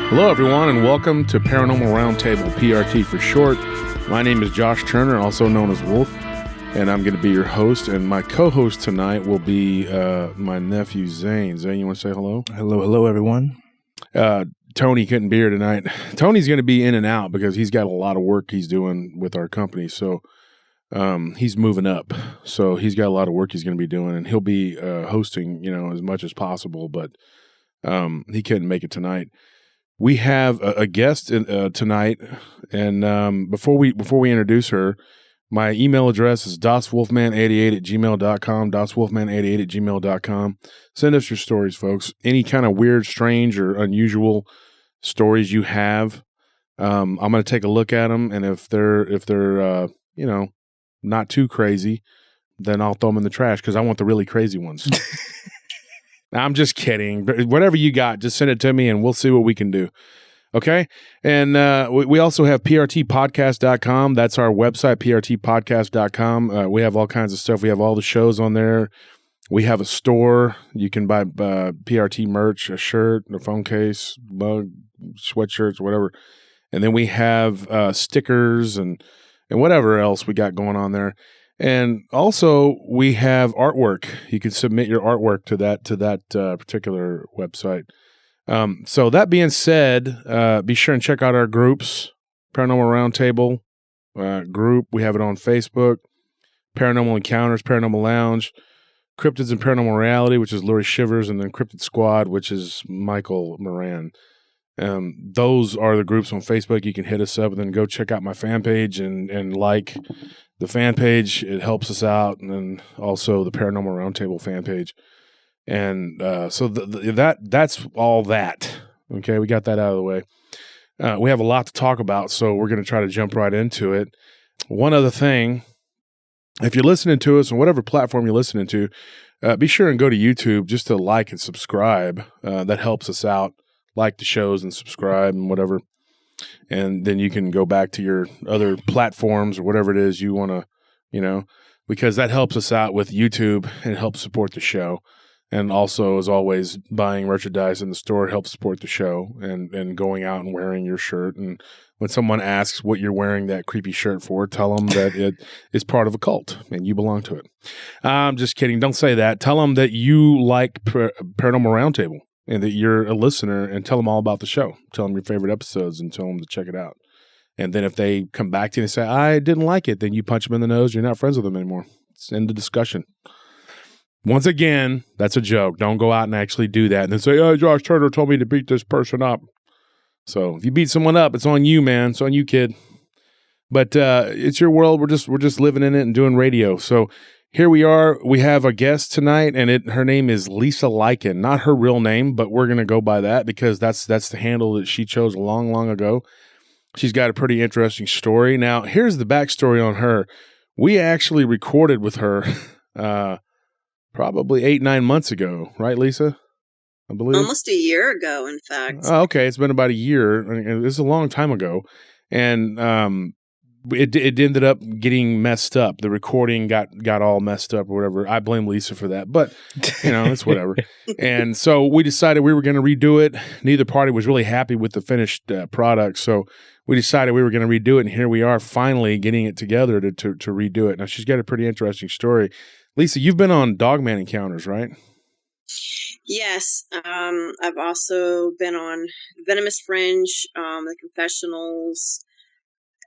Hello, everyone, and welcome to Paranormal Roundtable, PRT for short. My name is Josh Turner, also known as Wolf, and I'm going to be your host. And my co-host tonight will be my nephew, Zane. Zane, you want to say hello? Hello, everyone. Tony couldn't be here tonight. Tony's going to be in and out because he's got a lot of work he's doing with our company. So he's moving up. So he's got a lot of work he's going to be doing, and he'll be hosting, as much as possible. But he couldn't make it tonight. We have a guest tonight, and before we introduce her, my email address is doswolfman88@gmail.com, doswolfman88@gmail.com. Send us your stories, folks. Any kind of weird, strange, or unusual stories you have, I'm going to take a look at them, and if they're not too crazy, then I'll throw them in the trash because I want the really crazy ones. I'm just kidding. But whatever you got, just send it to me and we'll see what we can do. Okay? And we also have prtpodcast.com. That's our website, prtpodcast.com. We have all kinds of stuff. We have all the shows on there. We have a store. You can buy PRT merch, a shirt, a phone case, mug, sweatshirts, whatever. And then we have stickers and whatever else we got going on there. And also, we have artwork. You can submit your artwork to that particular website. So that being said, be sure and check out our groups. Paranormal Roundtable group. We have it on Facebook. Paranormal Encounters, Paranormal Lounge. Cryptids and Paranormal Reality, which is Lori Shivers, and then Cryptid Squad, which is Michael Moran. Those are the groups on Facebook. You can hit us up and then go check out my fan page and like the fan page. It helps us out. And then also the Paranormal Roundtable fan page. And so that's all that. Okay, we got that out of the way. We have a lot to talk about, so we're going to try to jump right into it. One other thing, if you're listening to us on whatever platform you're listening to, be sure and go to YouTube just to like and subscribe. That helps us out. Like the shows and subscribe and whatever. And then you can go back to your other platforms or whatever it is you want to, because that helps us out with YouTube and helps support the show. And also, as always, buying merchandise in the store helps support the show and going out and wearing your shirt. And when someone asks what you're wearing that creepy shirt for, tell them that it is part of a cult and you belong to it. I'm just kidding. Don't say that. Tell them that you like Paranormal Roundtable and that you're a listener, and tell them all about the show. Tell them your favorite episodes and tell them to check it out. And then if they come back to you and say, I didn't like it, then you punch them in the nose. You're not friends with them anymore. It's end of discussion. Once again, that's a joke. Don't go out and actually do that and then say, oh, Josh Turner told me to beat this person up. So if you beat someone up, it's on you, man. It's on you, kid. But it's your world. We're just living in it and doing radio. So here we are. We have a guest tonight, and her name is Lisa Liken. Not her real name, but we're going to go by that because that's the handle that she chose long, long ago. She's got a pretty interesting story. Now, here's the backstory on her. We actually recorded with her probably 8-9 months ago, right, Lisa? I believe almost a year ago, in fact. Oh, okay, it's been about a year. It's a long time ago, and it ended up getting messed up. The recording got all messed up or whatever. I blame Lisa for that, but it's whatever. And so we decided we were going to redo it. Neither party was really happy with the finished product, so we decided we were going to redo it. And here we are, finally getting it together to redo it. Now she's got a pretty interesting story. Lisa, you've been on Dogman Encounters, right? Yes, I've also been on Venomous Fringe, The Confessionals,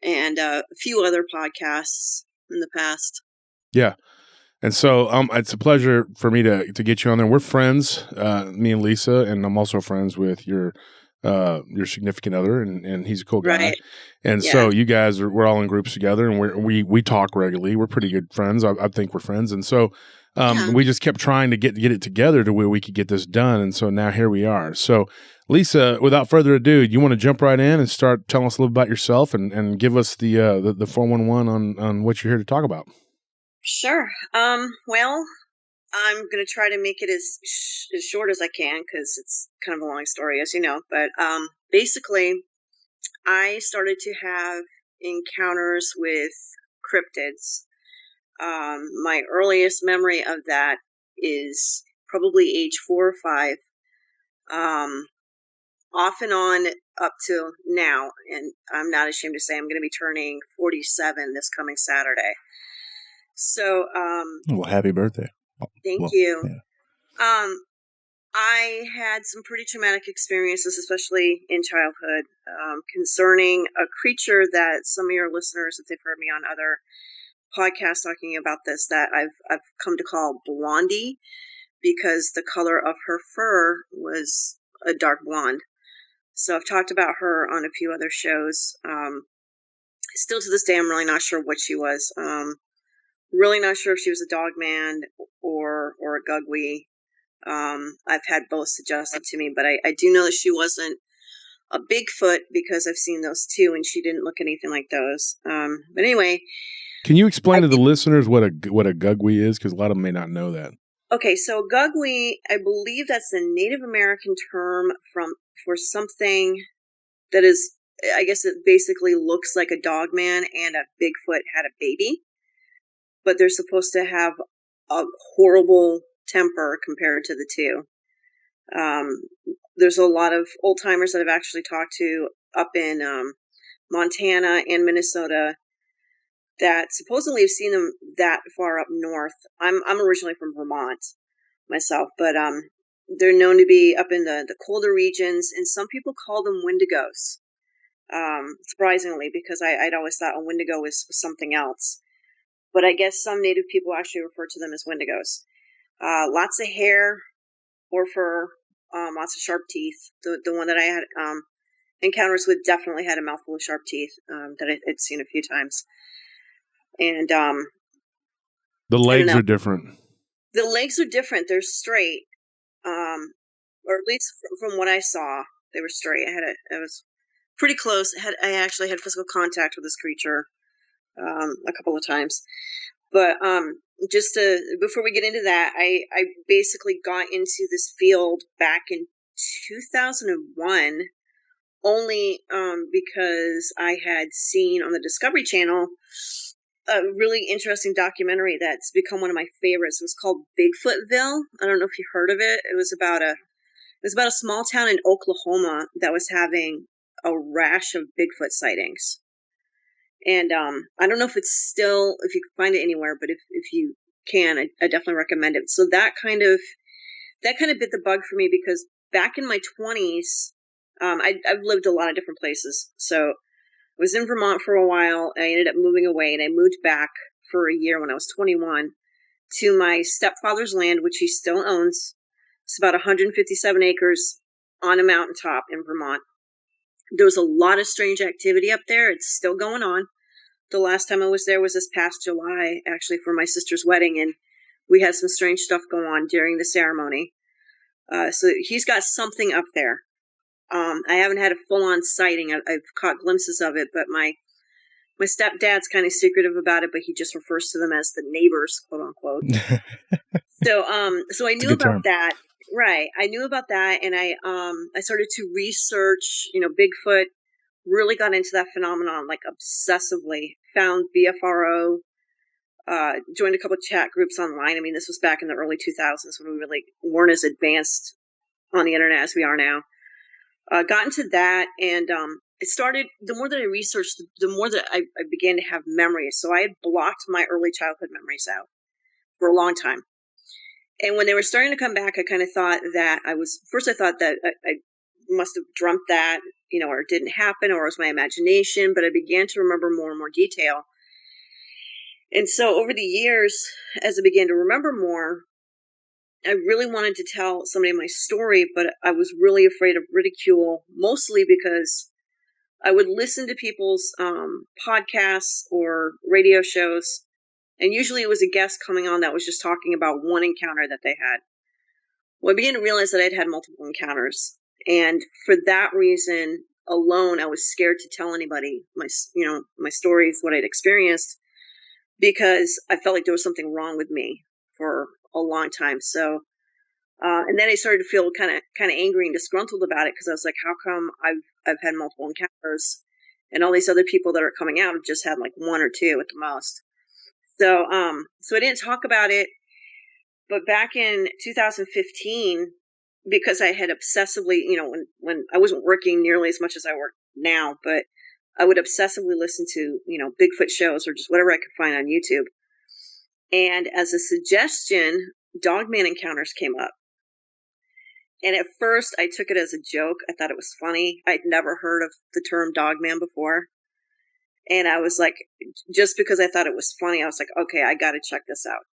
and a few other podcasts in the past. Yeah. And so it's a pleasure for me to get you on there. We're friends, me and Lisa, and I'm also friends with your significant other, and he's a cool guy. Right. And so you guys we're all in groups together, and we talk regularly. We're pretty good friends. I think we're friends. And so we just kept trying to get it together to where we could get this done. And so now here we are. So Lisa, without further ado, you want to jump right in and start telling us a little about yourself and give us the 411 on what you're here to talk about. Sure. Well, I'm going to try to make it as short as I can because it's kind of a long story, as you know. But basically, I started to have encounters with cryptids. My earliest memory of that is probably age 4 or 5. off and on up to now. And I'm not ashamed to say I'm going to be turning 47 this coming Saturday. So, well, happy birthday. Thank you. Yeah. I had some pretty traumatic experiences, especially in childhood, concerning a creature that some of your listeners, if they've heard me on other podcasts talking about this, that I've come to call Blondie, because the color of her fur was a dark blonde. So I've talked about her on a few other shows. Still to this day, I'm really not sure what she was. Really not sure if she was a dogman or a gugwe. I've had both suggested to me, but I do know that she wasn't a Bigfoot, because I've seen those too, and she didn't look anything like those. But anyway, can you explain to the listeners what a gugwe is? Because a lot of them may not know that. Okay, so gugwe, I believe that's the Native American term for something that is, I guess it basically looks like a dogman and a Bigfoot had a baby, but they're supposed to have a horrible temper compared to the two. There's a lot of old timers that I've actually talked to up in Montana and Minnesota that supposedly have seen them that far up north. I'm originally from Vermont myself, but they're known to be up in the colder regions, and some people call them wendigos. Surprisingly, because I'd always thought a wendigo was something else. But I guess some native people actually refer to them as wendigos. Lots of hair or fur, lots of sharp teeth. The one that I had encounters with definitely had a mouthful of sharp teeth that I'd seen a few times. And the legs are different. The legs are different. They're straight, or at least from what I saw, they were straight. I was pretty close. I actually had physical contact with this creature a couple of times. But before we get into that, I basically got into this field back in 2001, only because I had seen on the Discovery Channel a really interesting documentary that's become one of my favorites. It was called Bigfootville. I don't know if you heard of it. It was about a small town in Oklahoma that was having a rash of Bigfoot sightings. And I don't know if it's still, if you can find it anywhere, but if you can, I definitely recommend it. So that kind of bit the bug for me, because back in my 20s, I've lived a lot of different places. So I was in Vermont for a while. I ended up moving away, and I moved back for a year when I was 21 to my stepfather's land, which he still owns. It's about 157 acres on a mountaintop in Vermont. There was a lot of strange activity up there. It's still going on. The last time I was there was this past July, actually, for my sister's wedding, and we had some strange stuff go on during the ceremony. So he's got something up there. I haven't had a full-on sighting. I've caught glimpses of it, but my stepdad's kind of secretive about it, but he just refers to them as the neighbors, quote unquote. So I knew about that. Right. I knew about that, and I started to research, Bigfoot, really got into that phenomenon, like obsessively, found BFRO, joined a couple of chat groups online. I mean, this was back in the early 2000s when we really weren't as advanced on the internet as we are now. Got into that, and it started, the more that I researched, the more that I began to have memories. So I had blocked my early childhood memories out for a long time. And when they were starting to come back, I kind of thought that I thought that I must have dreamt that, or it didn't happen, or it was my imagination, but I began to remember more and more detail. And so over the years, as I began to remember more, I really wanted to tell somebody my story, but I was really afraid of ridicule, mostly because I would listen to people's podcasts or radio shows, and usually it was a guest coming on that was just talking about one encounter that they had. Well, I began to realize that I'd had multiple encounters, and for that reason alone, I was scared to tell anybody my stories, what I'd experienced, because I felt like there was something wrong with me for a long time. So, and then I started to feel kind of angry and disgruntled about it, because I was like, how come I've had multiple encounters, and all these other people that are coming out have just had like one or two at the most. So, so I didn't talk about it. But back in 2015, because I had obsessively, when I wasn't working nearly as much as I work now, but I would obsessively listen to, Bigfoot shows or just whatever I could find on YouTube. And as a suggestion, Dogman encounters came up. And at first I took it as a joke. I thought it was funny. I'd never heard of the term Dogman before. And I was like, just because I thought it was funny, I was like, okay, I got to check this out.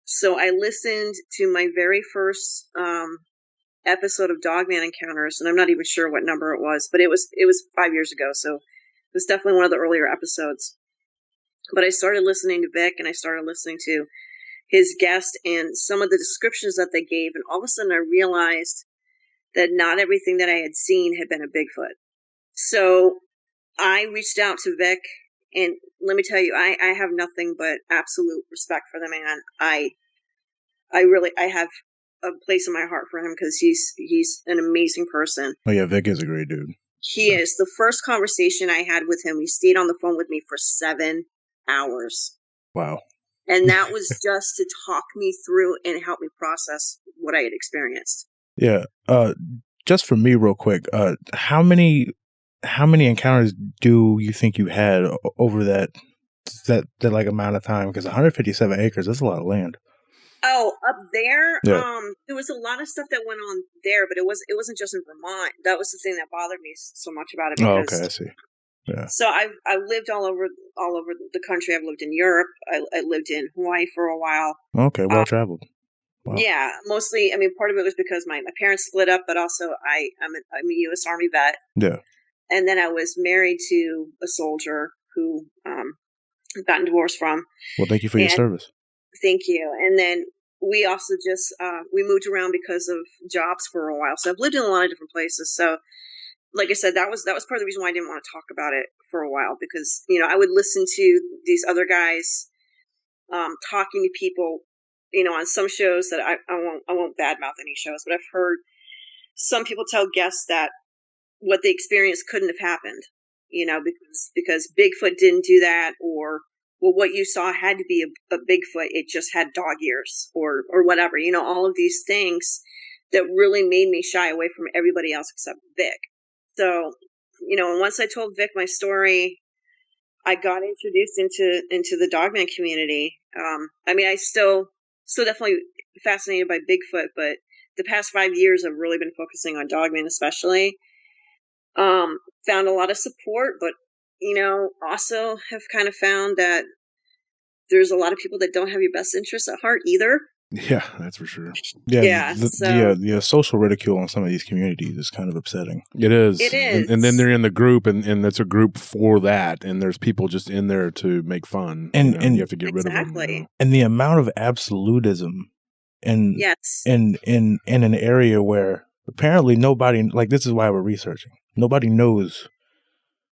So I listened to my very first episode of Dogman Encounters, and I'm not even sure what number it was, but it was 5 years ago, so it was definitely one of the earlier episodes. But I started listening to Vic, and I started listening to his guest and some of the descriptions that they gave, and all of a sudden I realized that not everything that I had seen had been a Bigfoot. So I reached out to Vic, and let me tell you, I have nothing but absolute respect for the man. I have a place in my heart for him because he's an amazing person. Oh yeah, Vic is a great dude. He is. The first conversation I had with him, he stayed on the phone with me for 7 hours. Wow. And that was just to talk me through and help me process what I had experienced. Yeah. Just for me real quick, how many encounters do you think you had over that like amount of time? Because 157 acres, that's a lot of land. Oh, up there, yeah. There was a lot of stuff that went on there, but it wasn't just in Vermont. That was the thing that bothered me so much about it. Because, okay, I see. Yeah. So I've lived all over the country. I've lived in Europe. I lived in Hawaii for a while. Okay, well traveled. Wow. Yeah, mostly. I mean, part of it was because my parents split up, but also I'm a U.S. Army vet. Yeah. And then I was married to a soldier who gotten divorced from. Well, thank you for your service. Thank you. And then we also just we moved around because of jobs for a while. So I've lived in a lot of different places. So, like I said, that was part of the reason why I didn't want to talk about it for a while, because I would listen to these other guys talking to people, on some shows that I won't badmouth any shows, but I've heard some people tell guests that what they experienced couldn't have happened, because Bigfoot didn't do that, or well, what you saw had to be a Bigfoot. It just had dog ears or whatever, all of these things that really made me shy away from everybody else except Vic. So, and once I told Vic my story, I got introduced into the Dogman community. I mean, I still definitely fascinated by Bigfoot, but the past 5 years I've really been focusing on Dogman, especially. Found a lot of support, but also have kind of found that there's a lot of people that don't have your best interests at heart either. Yeah, that's for sure. Yeah, the social ridicule in some of these communities is kind of upsetting. It is. It is. And then they're in the group, and that's a group for that, and there's people just in there to make fun. And you have to get rid of them. And the amount of absolutism in an area where apparently nobody, like, this is why we're researching. Nobody knows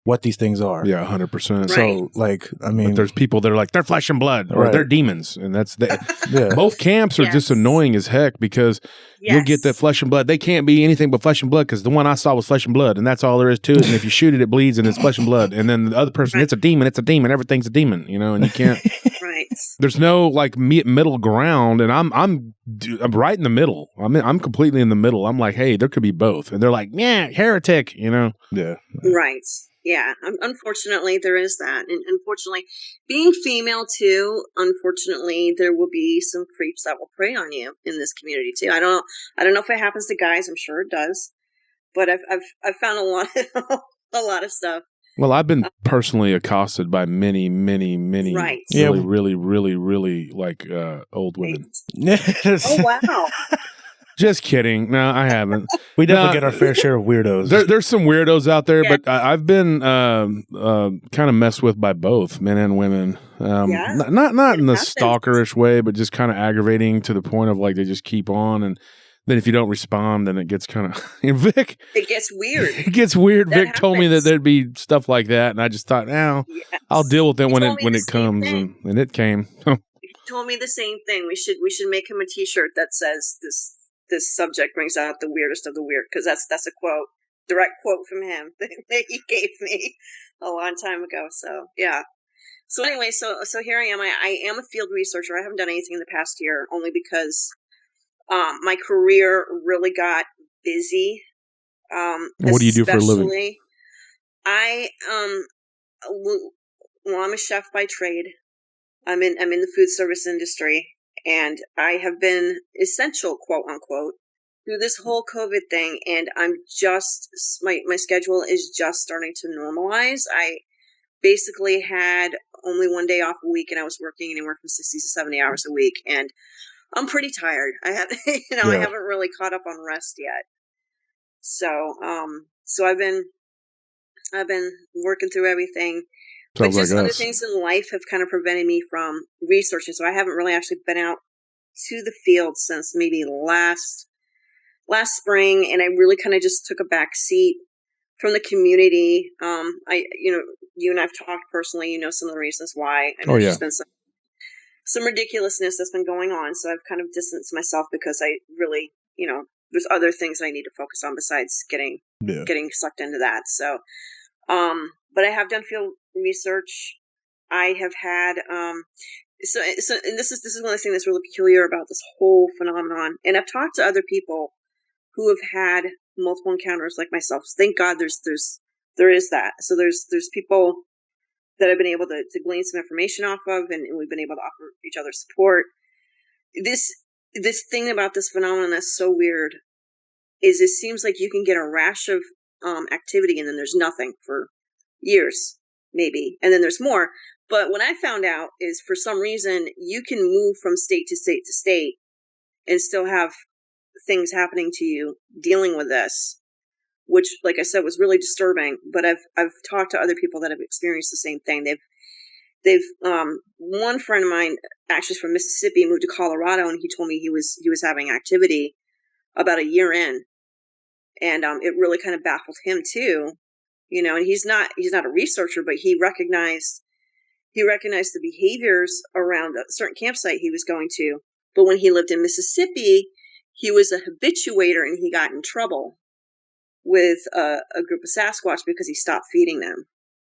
what these things are. Yeah, 100%. Right. So, like, I mean, but there's people that are like, they're flesh and blood, or they're demons, and that's both camps are just annoying as heck, because you'll get that flesh and blood. They can't be anything but flesh and blood, because the one I saw was flesh and blood, and that's all there is to it. And if you shoot it, it bleeds, and it's flesh and blood. And then the other person, it's a demon, everything's a demon, and you can't. Right. There's no like middle ground, and I'm right in the middle. I'm completely in the middle. I'm like, hey, there could be both, and they're like, yeah, heretic, Yeah. Right. Yeah, unfortunately there is that, and unfortunately, being female too, unfortunately there will be some creeps that will prey on you in this community too. I don't know if it happens to guys. I'm sure it does, but I've found a lot of stuff. Well, I've been personally accosted by many, right. really like old women. Oh wow. Just kidding. No, I haven't. We definitely get our fair share of weirdos. There's some weirdos out there, but I've been kind of messed with by both men and women. Not in the stalkerish way, but just kind of aggravating to the point of like they just keep on, and then if you don't respond, then it gets kind of Vic. It gets weird. It gets weird. Vic told me that there'd be stuff like that, and I just thought, I'll deal with it when it comes, and it came. He told me the same thing. We should make him a T-shirt that says this subject brings out the weirdest of the weird, because that's a quote, direct quote from him that he gave me a long time ago. So yeah. So anyway, so here I am. I am a field researcher. I haven't done anything in the past year, only because My career really got busy. What do you do for a living? Especially, I'm a chef by trade. I'm in the food service industry, and I have been essential, quote unquote, through this whole COVID thing. And I'm just my schedule is just starting to normalize. I basically had only one day off a week, and I was working anywhere from 60 to 70 hours a week, and I'm pretty tired. I have, I haven't really caught up on rest yet. So, so I've been working through everything. But Sounds just like other us. things in life have kind of prevented me from researching. So I haven't really actually been out to the field since maybe last spring, and I really kind of just took a back seat from the community. You and I've talked personally. You know some of the reasons why. I mean, there's just been some ridiculousness that's been going on. So I've kind of distanced myself because I really, there's other things I need to focus on besides getting sucked into that. So, but I have done field research. I have had, and this is one of the things that's really peculiar about this whole phenomenon. And I've talked to other people who have had multiple encounters like myself. Thank God there is that. So there's people that I've been able to glean some information off of, and we've been able to offer each other support. This thing about this phenomenon that's so weird is it seems like you can get a rash of activity, and then there's nothing for years, maybe, and then there's more. But what I found out is, for some reason, you can move from state to state to state and still have things happening to you dealing with this, which, like I said, was really disturbing. But I've talked to other people that have experienced the same thing. They've one friend of mine, actually from Mississippi, moved to Colorado, and he told me he was having activity about a year in, and it really kind of baffled him too. And he's not a researcher, but he recognized the behaviors around a certain campsite he was going to. But when he lived in Mississippi, he was a habituator, and he got in trouble with a group of Sasquatch because he stopped feeding them.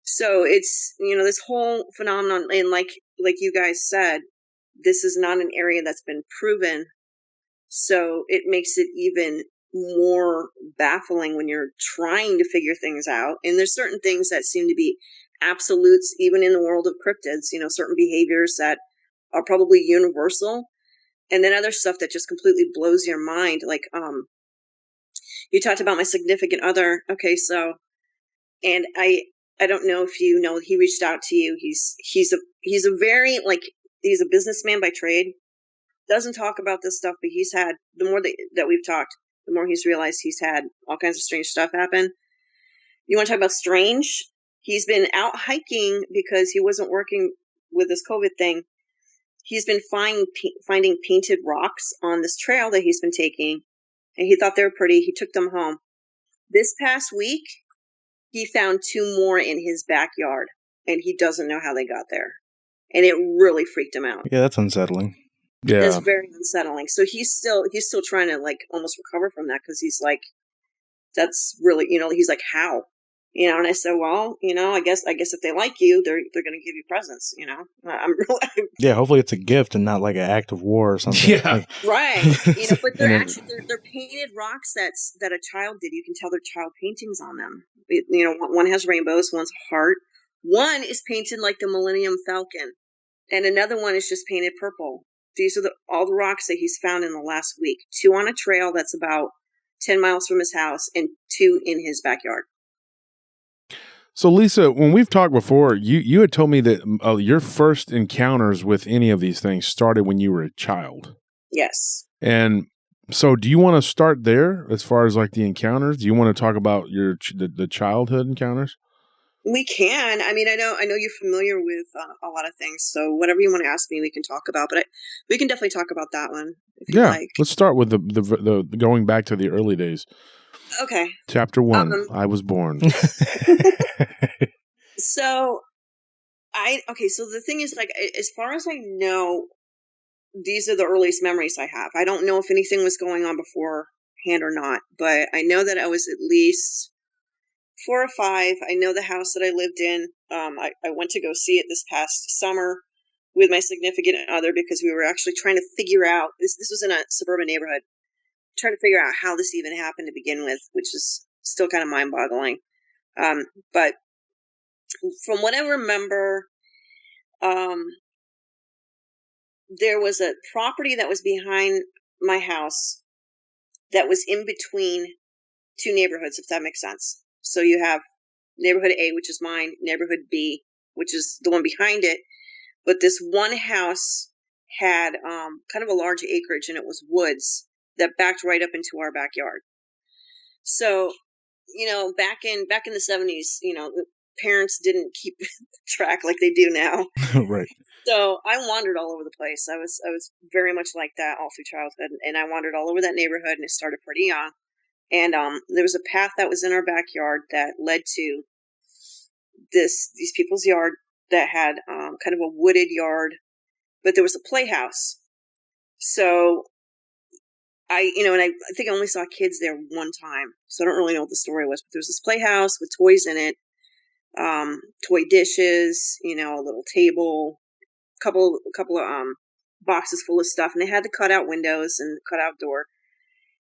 So it's, this whole phenomenon, and like you guys said, this is not an area that's been proven. So it makes it even more baffling when you're trying to figure things out. And there's certain things that seem to be absolutes, even in the world of cryptids, certain behaviors that are probably universal. And then other stuff that just completely blows your mind. Like, you talked about my significant other. Okay. So, and I don't know if you know, he reached out to you. He's a very, he's a businessman by trade. Doesn't talk about this stuff, but he's had, the more that we've talked, the more he's realized he's had all kinds of strange stuff happen. You want to talk about strange? He's been out hiking because he wasn't working with this COVID thing. He's been finding painted rocks on this trail that he's been taking, and he thought they were pretty. He took them home. This past week, he found 2 more in his backyard, and he doesn't know how they got there. And it really freaked him out. Yeah, that's unsettling. Yeah, it's very unsettling. So he's still trying to almost recover from that, because he's like, that's really, he's like, how, and I said, well, I guess if they like you, they're going to give you presents. I'm really, yeah, hopefully it's a gift and not like an act of war or something. Yeah, right. But they're actually they're painted rocks that a child did. You can tell they're child paintings on them. One has rainbows, one's a heart, one is painted like the Millennium Falcon, and another one is just painted purple. These are all the rocks that he's found in the last week. 2 on a trail that's about 10 miles from his house, and 2 in his backyard. So, Lisa, when we've talked before, you had told me that your first encounters with any of these things started when you were a child. Yes. And so do you want to start there as far as the encounters? Do you want to talk about the childhood encounters? We can. I mean, I know you're familiar with a lot of things, so whatever you want to ask me, we can talk about. But we can definitely talk about that one if you like. Let's start with the going back to the early days. Okay. Chapter 1. I was born. So the thing is, as far as I know, these are the earliest memories I have. I don't know if anything was going on beforehand or not, but I know that I was at least 4 or 5. I know the house that I lived in. I went to go see it this past summer with my significant other because we were actually trying to figure out this. This was in a suburban neighborhood, trying to figure out how this even happened to begin with, which is still kind of mind-boggling. But from what I remember, there was a property that was behind my house that was in between two neighborhoods, if that makes sense. So you have neighborhood A, which is mine, neighborhood B, which is the one behind it. But this one house had kind of a large acreage, and it was woods that backed right up into our backyard. So, back in the 70s, parents didn't keep track like they do now. Right. So I wandered all over the place. I was very much like that all through childhood, and I wandered all over that neighborhood, and it started pretty young. And there was a path that was in our backyard that led to these people's yard that had kind of a wooded yard, but there was a playhouse. So I think I only saw kids there one time, so I don't really know what the story was. But there was this playhouse with toys in it, toy dishes, a little table, couple of boxes full of stuff, and they had the cutout windows and the cutout door.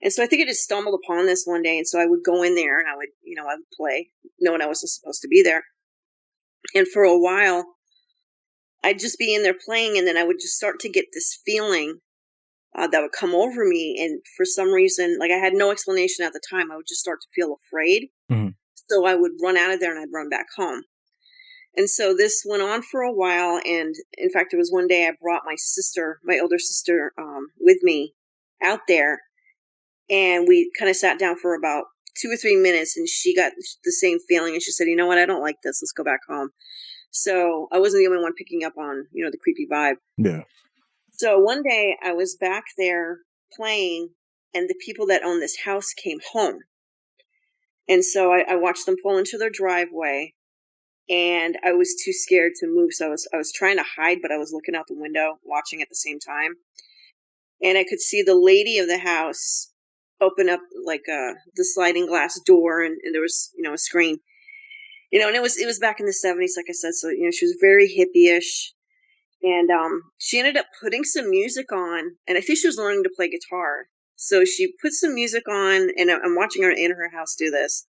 And so I think I just stumbled upon this one day, and so I would go in there and I would play, knowing I wasn't supposed to be there. And for a while, I'd just be in there playing, and then I would just start to get this feeling that would come over me. And for some reason, like I had no explanation at the time, I would just start to feel afraid. Mm-hmm. So I would run out of there and I'd run back home. And so this went on for a while. And in fact, it was one day I brought my older sister, with me out there. And we kind of sat down for about 2 or 3 minutes, and she got the same feeling. And she said, "You know what? I don't like this. Let's go back home." So I wasn't the only one picking up on, the creepy vibe. Yeah. So one day I was back there playing, and the people that own this house came home. And so I watched them pull into their driveway, and I was too scared to move. So I was trying to hide, but I was looking out the window, watching at the same time. And I could see the lady of the house open up like the sliding glass door, and there was, a screen. And it was back in the 70s, like I said. So, she was very hippie-ish. And she ended up putting some music on, and I think she was learning to play guitar. So she put some music on, and I'm watching her in her house do this.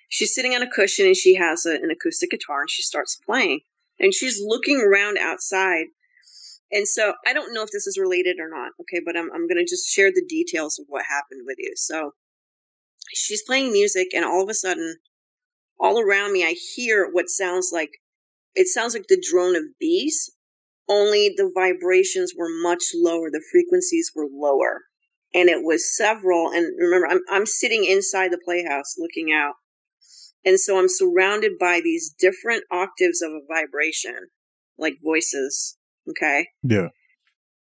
She's sitting on a cushion, and she has an acoustic guitar, and she starts playing. And she's looking around outside. And so I don't know if this is related or not, okay, but I'm going to just share the details of what happened with you. So she's playing music, and all of a sudden, all around me, I hear what sounds like the drone of bees. Only the vibrations were much lower. The frequencies were lower. And it was several. And remember, I'm sitting inside the playhouse looking out. And so I'm surrounded by these different octaves of a vibration, like voices. Okay? Yeah.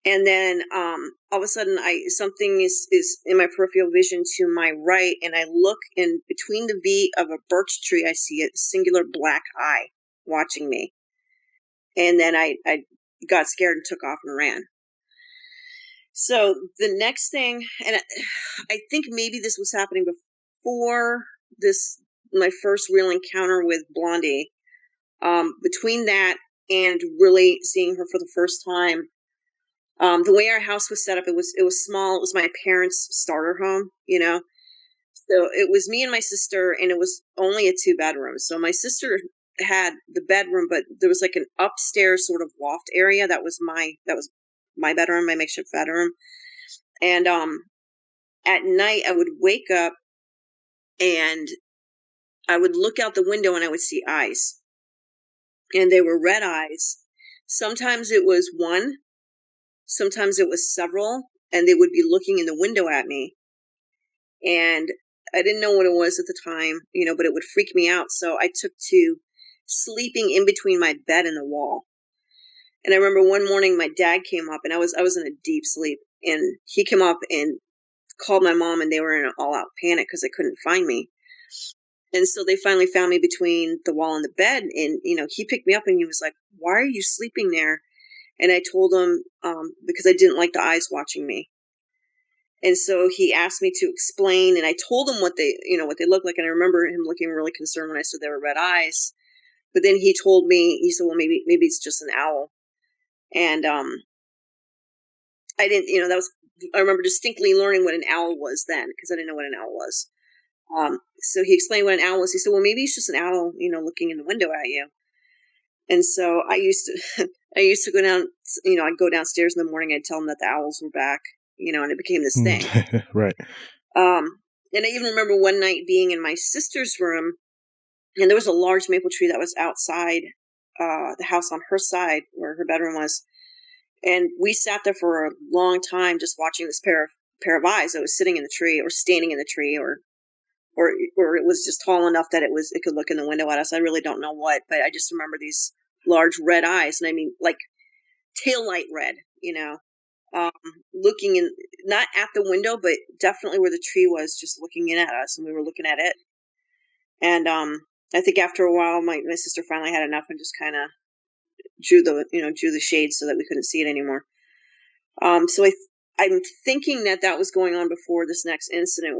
And then all of a sudden, something is in my peripheral vision to my right. And I look, and between the V of a birch tree, I see a singular black eye watching me. And then I got scared and took off and ran. So the next thing, and I think maybe this was happening before my first real encounter with Blondie. Between that and really seeing her for the first time, the way our house was set up, it was small. It was my parents' starter home, So it was me and my sister, and it was only a 2-bedroom. So my sister had the bedroom, but there was like an upstairs sort of loft area that was my bedroom, my makeshift bedroom. And at night I would wake up and I would look out the window and I would see eyes, and they were red eyes. Sometimes it was one, sometimes it was several, and they would be looking in the window at me. And I didn't know what it was at the time, but it would freak me out. So I took to sleeping in between my bed and the wall. And I remember one morning my dad came up, and I was in a deep sleep, and he came up and called my mom, and they were in an all-out panic because they couldn't find me. And so they finally found me between the wall and the bed, and he picked me up and he was like, "Why are you sleeping there?" And I told him because I didn't like the eyes watching me. And so he asked me to explain, and I told him what they looked like. And I remember him looking really concerned when I said they were red eyes. But then he told me, he said, "Well, maybe it's just an owl." And I didn't, I remember distinctly learning what an owl was then, because I didn't know what an owl was. So he explained what an owl was. He said, well, maybe it's just an owl, looking in the window at you. And so I used to go down, I'd go downstairs in the morning, I'd tell them that the owls were back, and it became this thing. Right. And I even remember one night being in my sister's room, and there was a large maple tree that was outside the house on her side where her bedroom was. And we sat there for a long time just watching this pair of eyes that was sitting in the tree or standing in the tree, or it was just tall enough that it could look in the window at us. I really don't know what, but I just remember these large red eyes, and I mean like taillight red, looking in, not at the window, but definitely where the tree was, just looking in at us, and we were looking at it. And I think after a while, my sister finally had enough and just kind of drew the shades so that we couldn't see it anymore. So I'm thinking that was going on before this next incident,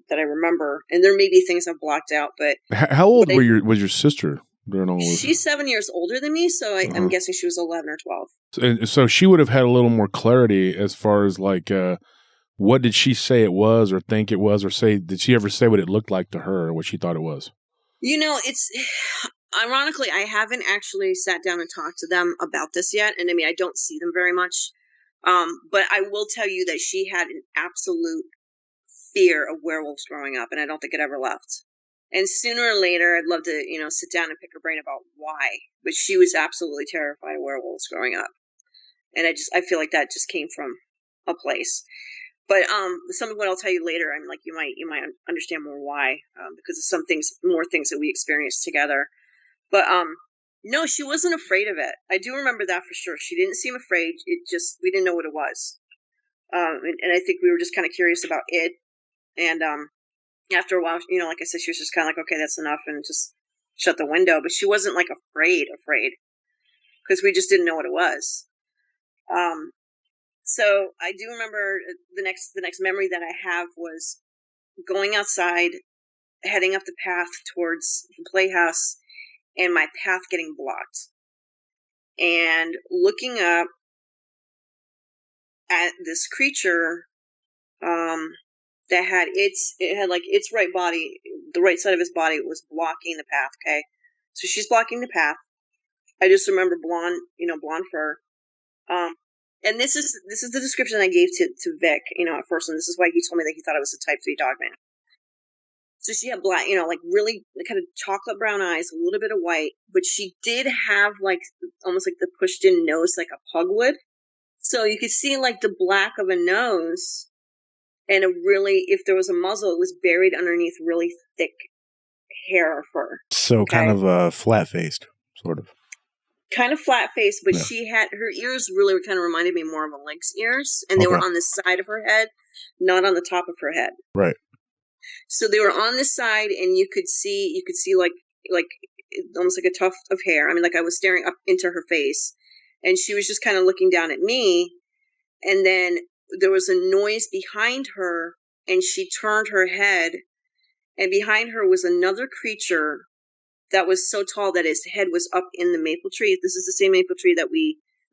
that I remember, and there may be things I've blocked out. But how old was your sister during all this? She's 7 years older than me, so I'm guessing she was 11 or 12. So she would have had a little more clarity as far as like, what did she say it was, or think it was, or did she ever say what it looked like to her, or what she thought it was? It's ironically, I haven't actually sat down and talked to them about this yet, and I mean, I don't see them very much. But I will tell you that she had an absolute fear of werewolves growing up, and I don't think it ever left. And sooner or later, I'd love to, sit down and pick her brain about why. But she was absolutely terrified of werewolves growing up, and I feel like that just came from a place. But some of what I'll tell you later, I'm like, you might understand more why, because of more things that we experienced together. But no, she wasn't afraid of it. I do remember that for sure. She didn't seem afraid. We didn't know what it was. And I think we were just kind of curious about it. And after a while, like I said, she was just kind of like, okay, that's enough, and just shut the window. But she wasn't like afraid, because we just didn't know what it was. So I do remember the next memory that I have was going outside, heading up the path towards the playhouse, and my path getting blocked, and looking up at this creature that had its right body, the right side of his body was blocking the path. Okay, so she's blocking the path. I just remember blonde fur. And this is the description I gave to Vic, at first, and this is why he told me that he thought it was a type 3 dogman. So she had black, like really kind of chocolate brown eyes, a little bit of white, but she did have like almost like the pushed in nose, like a pug would. So you could see like the black of a nose, and if there was a muzzle, it was buried underneath really thick hair or fur. So kind of flat faced, sort of. Kind of flat faced, but she had her ears really kind of reminded me more of a lynx ears, and they were on the side of her head, not on the top of her head. Right. So they were on the side, and you could see like almost like a tuft of hair. I mean, like I was staring up into her face, and she was just kind of looking down at me. And then there was a noise behind her, and she turned her head, and behind her was another creature that was so tall that his head was up in the maple tree. This is the same maple tree that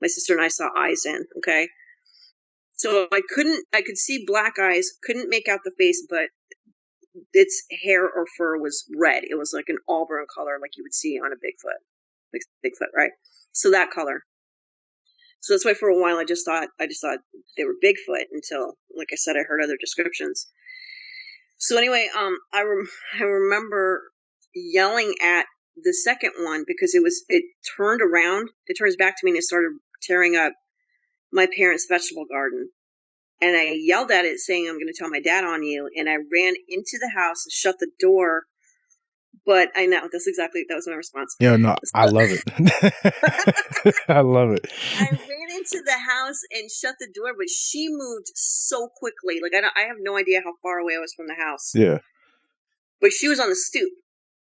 my sister and I saw eyes in. Okay. So I could see black eyes, couldn't make out the face, but its hair or fur was red. It was like an auburn color, like you would see on a Bigfoot, right? So that color. So that's why for a while I just thought they were Bigfoot until, like I said, I heard other descriptions. So anyway, I remember yelling at the second one because it turned around. It turns back to me and it started tearing up my parents' vegetable garden. And I yelled at it saying, I'm going to tell my dad on you. And I ran into the house and shut the door. But I know that was my response. Yeah, no, I love it. I love it. I ran into the house and shut the door, but she moved so quickly. Like I have no idea how far away I was from the house. Yeah. But she was on the stoop.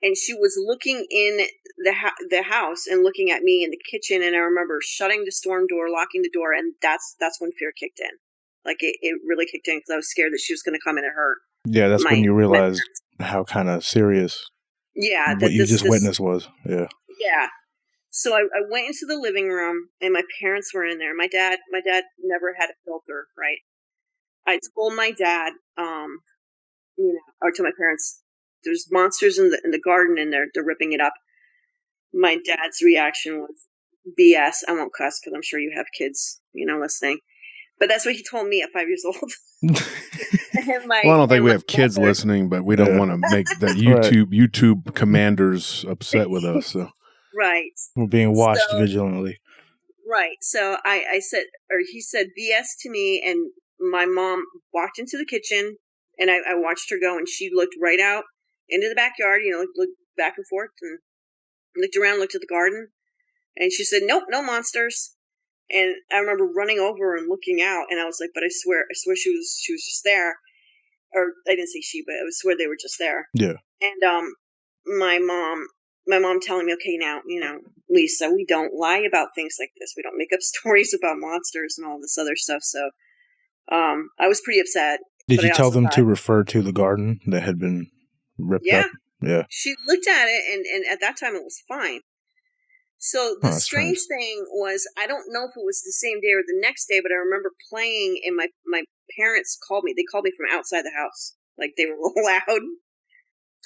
And she was looking in the house and looking at me in the kitchen. And I remember shutting the storm door, locking the door. And that's when fear kicked in. Like it really kicked in because I was scared that she was going to come in and hurt. Yeah, that's when you realized how kind of serious what you just witnessed was. Yeah. Yeah. So I went into the living room, and my parents were in there. My dad never had a filter, right? I told my dad, or to my parents, there's monsters in the garden, and they're ripping it up. My dad's reaction was BS. I won't cuss because I'm sure you have kids, listening. But that's what he told me at 5 years old. Well, I don't think we have kids listening, but we don't want to make the YouTube commanders upset with us. So. Right. We're being watched vigilantly. Right. So he said BS to me, and my mom walked into the kitchen, and I watched her go, and she looked right out into the backyard, looked back and forth, and looked around, looked at the garden, and she said, "Nope, no monsters." And I remember running over and looking out, and I was like, "But I swear she was just there." Or I didn't say she, but I swear they were just there. Yeah. And my mom telling me, "Okay, now, Lisa, we don't lie about things like this. We don't make up stories about monsters and all this other stuff." So I was pretty upset. Did you tell them to refer to the garden that had been ripped up? Yeah. She looked at it, and at that time it was fine. So the strange thing was, I don't know if it was the same day or the next day, but I remember playing, and my parents called me. They called me from outside the house. Like, they were loud.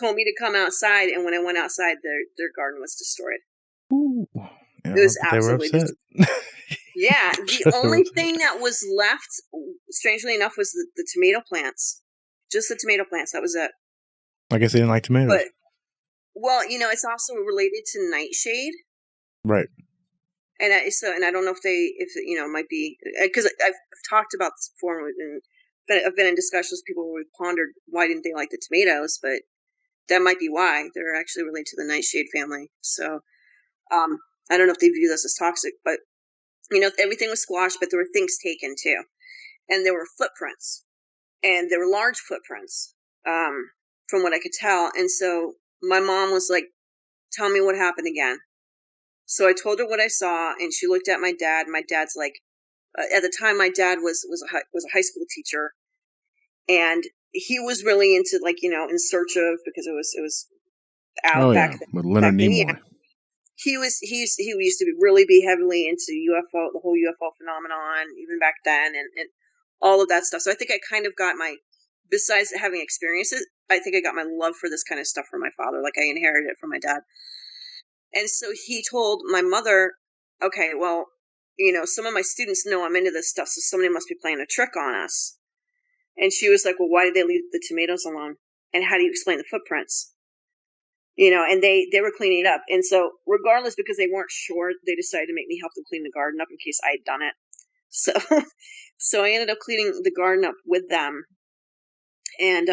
Told me to come outside, and when I went outside, their garden was destroyed. Ooh. Yeah, it was absolutely they were upset. Yeah, the only thing that was left, strangely enough, was the tomato plants. Just the tomato plants. That was it. I guess they didn't like tomatoes. But, well, it's also related to nightshade. Right. And I don't know if it might be, because I've talked about this before, and I've been in discussions with people where we've pondered why didn't they like the tomatoes, but that might be why. They're actually related to the nightshade family. So I don't know if they view this as toxic, but everything was squashed, but there were things taken too, and there were footprints, and there were large footprints, from what I could tell. And so my mom was like, "Tell me what happened again." So I told her what I saw, and she looked at my dad. My dad's like, at the time, my dad was a high school teacher, and he was really into, like, in search of, because it was out back then. With Leonard Nimoy. Then, he used to really be heavily into UFO, the whole UFO phenomenon, even back then, and all of that stuff. So I think I kind of got besides having experienced it, I think I got my love for this kind of stuff from my father. Like, I inherited it from my dad. And so he told my mother, "Okay, well, some of my students know I'm into this stuff, so somebody must be playing a trick on us." And she was like, "Well, why did they leave the tomatoes alone? And how do you explain the footprints?" And they were cleaning it up. And so regardless, because they weren't sure, they decided to make me help them clean the garden up in case I had done it. So I ended up cleaning the garden up with them. And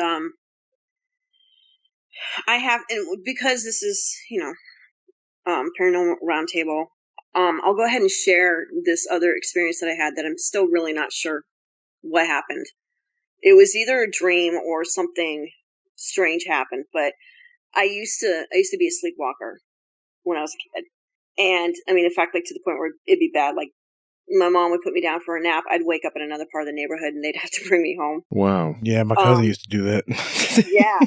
and because this is, Paranormal Roundtable, I'll go ahead and share this other experience that I had that I'm still really not sure what happened. It was either a dream or something strange happened, but I used to be a sleepwalker when I was a kid. And I mean, in fact, like, to the point where it'd be bad. Like, my mom would put me down for a nap. I'd wake up in another part of the neighborhood, and they'd have to bring me home. Wow. Yeah, my cousin used to do that. Yeah.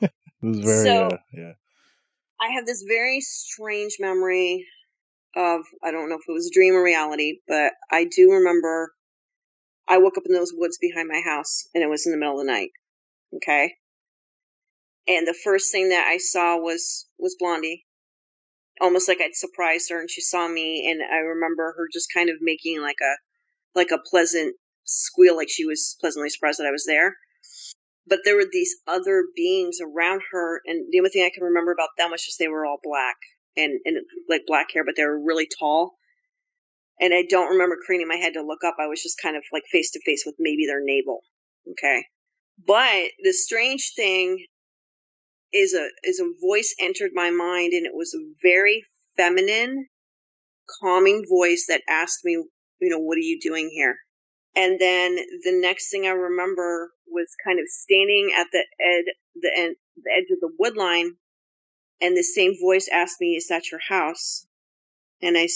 It was very, yeah. I have this very strange memory of, I don't know if it was a dream or reality, but I do remember I woke up in those woods behind my house, and it was in the middle of the night. Okay. And the first thing that I saw was Blondie. Almost like I'd surprised her, and she saw me, and I remember her just kind of making like a pleasant squeal, like she was pleasantly surprised that I was there. But there were these other beings around her, and the only thing I can remember about them was just they were all black and like black hair, but they were really tall. And I don't remember craning my head to look up. I was just kind of like face to face with maybe their navel. Okay. But the strange thing is a voice entered my mind, and it was a very feminine, calming voice that asked me, "What are you doing here?" And then the next thing I remember was kind of standing at the edge of the wood line, and the same voice asked me, "Is that your house?" And I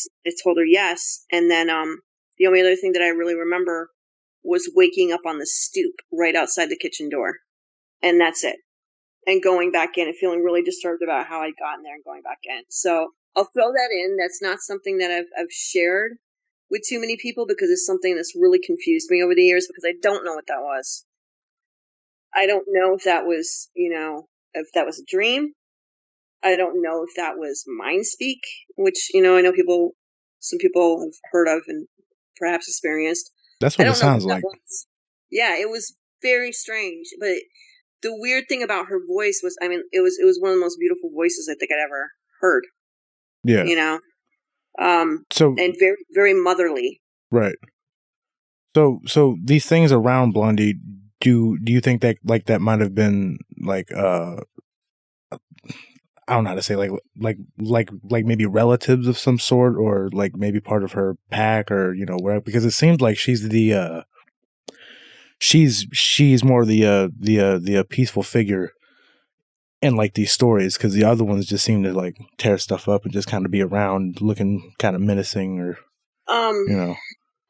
told her yes. And then the only other thing that I really remember was waking up on the stoop right outside the kitchen door. And that's it. And going back in and feeling really disturbed about how I'd gotten there and going back in. So I'll throw that in. That's not something that I've shared with too many people because it's something that's really confused me over the years because I don't know what that was. I don't know if that was, if that was a dream. I don't know if that was mind speak, which, I know some people have heard of and perhaps experienced. That's what it sounds like. Yeah, it was very strange. But the weird thing about her voice was, it was one of the most beautiful voices I think I'd ever heard. Yeah. So and very, very motherly. Right. So these things around Blondie, do you think that like that might have been like I don't know how to say like maybe relatives of some sort, or like maybe part of her pack, or where, because it seems like she's the she's more the peaceful figure in like these stories, because the other ones just seem to like tear stuff up and just kind of be around looking kind of menacing, or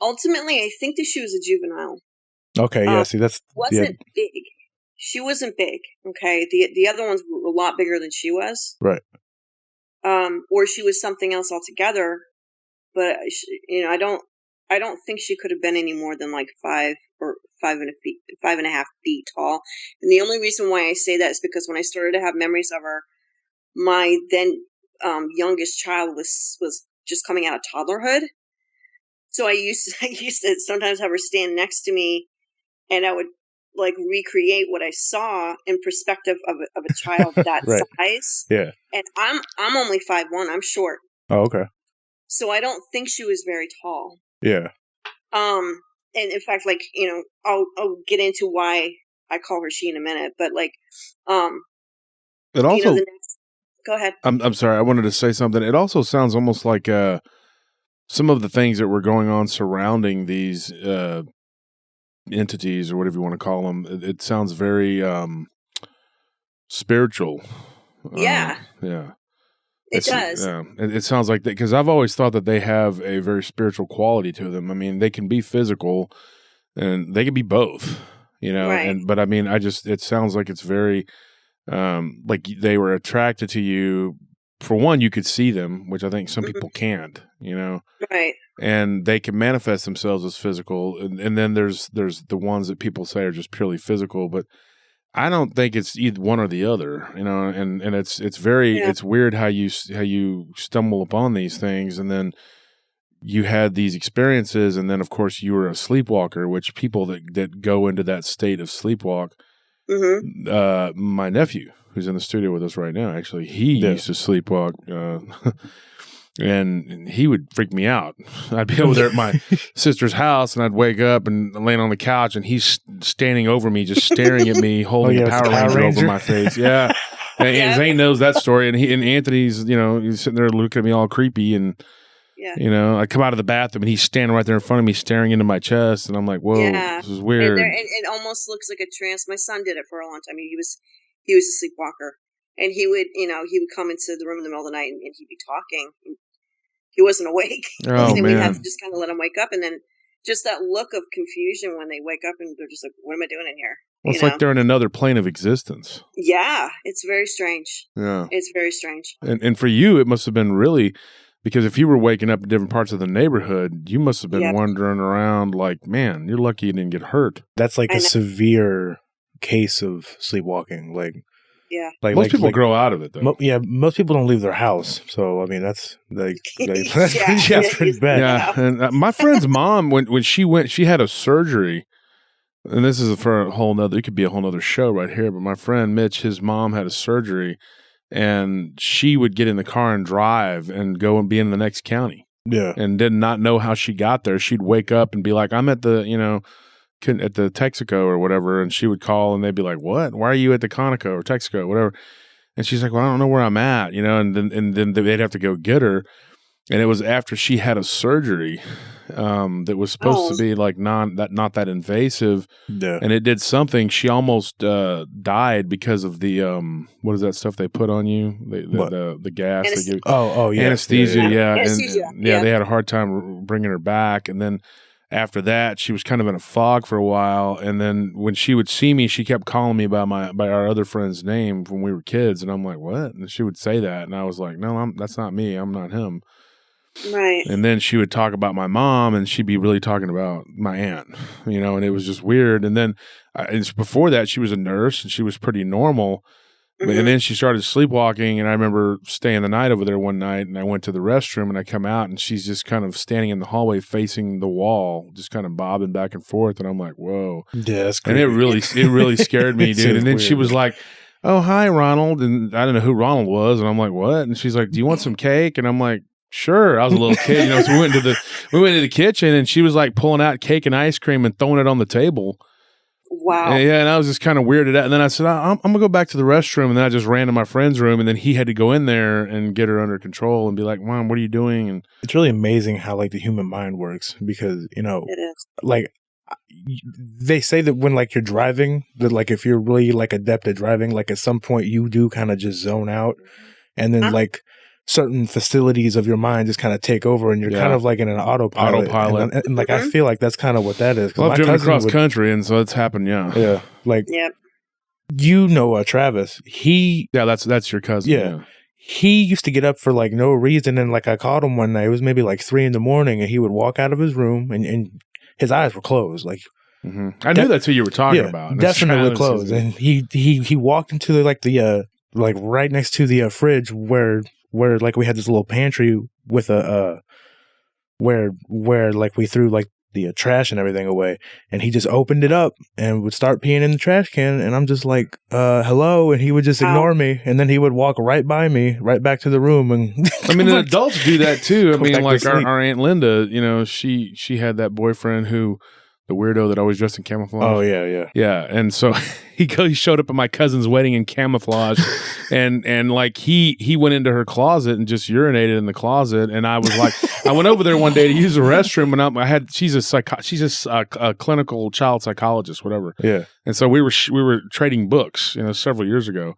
Ultimately, I think that she was a juvenile. Okay, yeah. See, that's wasn't big. She wasn't big. Okay, the other ones were a lot bigger than she was. Right. Or she was something else altogether. But I don't think she could have been any more than like 5.5 feet tall. And the only reason why I say that is because when I started to have memories of her, my then youngest child was just coming out of toddlerhood. So I used to sometimes have her stand next to me, and I would like recreate what I saw in perspective of a child that right. size. Yeah. And I'm only 5'1". I'm short. Oh, okay. So I don't think she was very tall. Yeah. And in fact, like, I'll get into why I call her she in a minute, but like, it also, go ahead. I'm sorry. I wanted to say something. It also sounds almost like, some of the things that were going on surrounding these, entities, or whatever you want to call them. It sounds very, spiritual. Yeah. Yeah. It does. Yeah, it sounds like that, because I've always thought that they have a very spiritual quality to them. I mean, they can be physical, and they can be both, Right. But I mean, it sounds like it's very, like they were attracted to you. For one, you could see them, which I think some people can't, Right. And they can manifest themselves as physical, and then there's the ones that people say are just purely physical, but I don't think it's either one or the other, and it's very, it's weird how you stumble upon these things, and then you had these experiences, and then of course you were a sleepwalker, which people that go into that state of sleepwalk, my nephew, who's in the studio with us right now, actually, he used to sleepwalk, and he would freak me out. I'd be over there at my sister's house, and I'd wake up and land on the couch, and he's standing over me, just staring at me, holding a Power Ranger over my face. Yeah. And Zane knows that story, and Anthony's, he's sitting there looking at me all creepy, and I come out of the bathroom, and he's standing right there in front of me, staring into my chest, and I'm like, "Whoa, this is weird." And it almost looks like a trance. My son did it for a long time. He was a sleepwalker, and he would come into the room in the middle of the night, and he'd be talking. He wasn't awake. Oh, and man. we'd have to just kind of let him wake up, and then just that look of confusion when they wake up, and they're just like, "What am I doing in here?" Well, it's like they're in another plane of existence. Yeah, it's very strange. Yeah, it's very strange. And for you, it must have been really, because if you were waking up in different parts of the neighborhood, you must have been wandering around like, man, you're lucky you didn't get hurt. That's like a severe case of sleepwalking. Like, like most people grow out of it, though. Most people don't leave their house. So, I mean, that's like that's pretty bad. Yeah, and my friend's mom, when she went, she had a surgery. And this is for a whole nother, it could be a whole nother show right here. But my friend Mitch, his mom had a surgery, and she would get in the car and drive and go and be in the next county. Yeah. And did not know how she got there. She'd wake up and be like, I'm at the, at the Texaco or whatever. And she would call, and they'd be like, what? Why are you at the Conoco or Texaco or whatever? And she's like, well, I don't know where I'm at, and then they'd have to go get her. And it was after she had a surgery that was supposed to be like not that invasive. Yeah. And it did something. She almost died because of the what is that stuff they put on you? The gas. They give, yeah. Anesthesia. Yeah. Anesthesia. And they had a hard time bringing her back. And then after that, she was kind of in a fog for a while. And then when she would see me, she kept calling me by our other friend's name when we were kids. And I'm like, what? And she would say that. And I was like, no, that's not me. I'm not him. Right. And then she would talk about my mom, and she'd be really talking about my aunt, and it was just weird. And then before that, she was a nurse, and she was pretty normal. Mm-hmm. And then she started sleepwalking, and I remember staying the night over there one night, and I went to the restroom, and I come out, and she's just kind of standing in the hallway facing the wall, just kind of bobbing back and forth. And I'm like, whoa. Yeah, that's creepy. And it really scared me, dude. And then she was like, oh, hi, Ronald. And I didn't know who Ronald was. And I'm like, what? And she's like, do you want some cake? And I'm like, sure. I was a little kid, so we went to the kitchen, and she was like pulling out cake and ice cream and throwing it on the table. Wow. And I was just kind of weirded out. And then I said, I'm going to go back to the restroom. And then I just ran to my friend's room, and then he had to go in there and get her under control and be like, Mom, what are you doing? And it's really amazing how like the human mind works, because, it is. Like they say that when like you're driving, that like if you're really like adept at driving, like at some point you do kind of just zone out, and then like certain facilities of your mind just kind of take over, and you're kind of like in an autopilot. And like, I feel like that's kind of what that is. Well, I've driven across country, and so it's happened. Yeah. Like, yep. Travis, that's your cousin. Yeah. He used to get up for like no reason. And like, I called him one night, it was maybe like 3 a.m, and he would walk out of his room and his eyes were closed. Like, I knew that's who you were talking about. Definitely closed. And he walked into the like right next to the fridge where like we had this little pantry with where like we threw like the trash and everything away, and he just opened it up and would start peeing in the trash can, and I'm just like, hello, and he would just ignore me, and then he would walk right by me, right back to the room. And I mean, adults do that too. I mean, like our Aunt Linda, she had that boyfriend who, the weirdo that always dressed in camouflage. Oh yeah. And so he showed up at my cousin's wedding in camouflage, and like he went into her closet and just urinated in the closet. And I was like, I went over there one day to use the restroom, and she's a clinical child psychologist, whatever. Yeah. And so we were trading books, several years ago.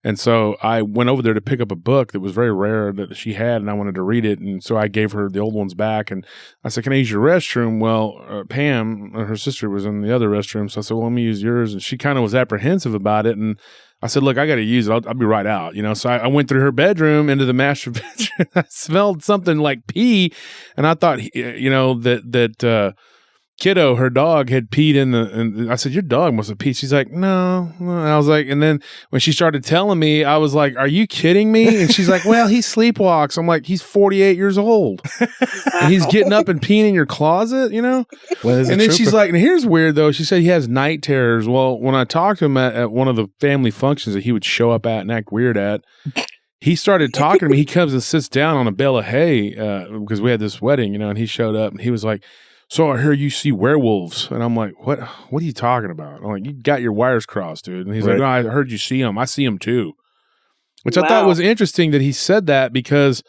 And so I went over there to pick up a book that was very rare that she had, and I wanted to read it. And so I gave her the old ones back, and I said, can I use your restroom? Well, Pam, her sister, was in the other restroom. So I said, well, let me use yours. And she kind of was apprehensive about it. And I said, look, I got to use it. I'll be right out. So I went through her bedroom into the master bedroom. I smelled something like pee. And I thought, that Kiddo, her dog, had peed and I said, your dog must have peed. She's like, no. And I was like, and then when she started telling me, I was like, are you kidding me? And she's like, well, he sleepwalks. I'm like, he's 48 years old and he's getting up and peeing in your closet, And then she's like, and here's weird though. She said he has night terrors. Well, when I talked to him at one of the family functions that he would show up at and act weird at, he started talking to me. He comes and sits down on a bale of hay because we had this wedding, and he showed up and he was like, so I hear you see werewolves. And I'm like, what are you talking about? I'm like, you got your wires crossed, dude. And he's like, no, I heard you see them. I see them too. Which I thought was interesting that he said that, because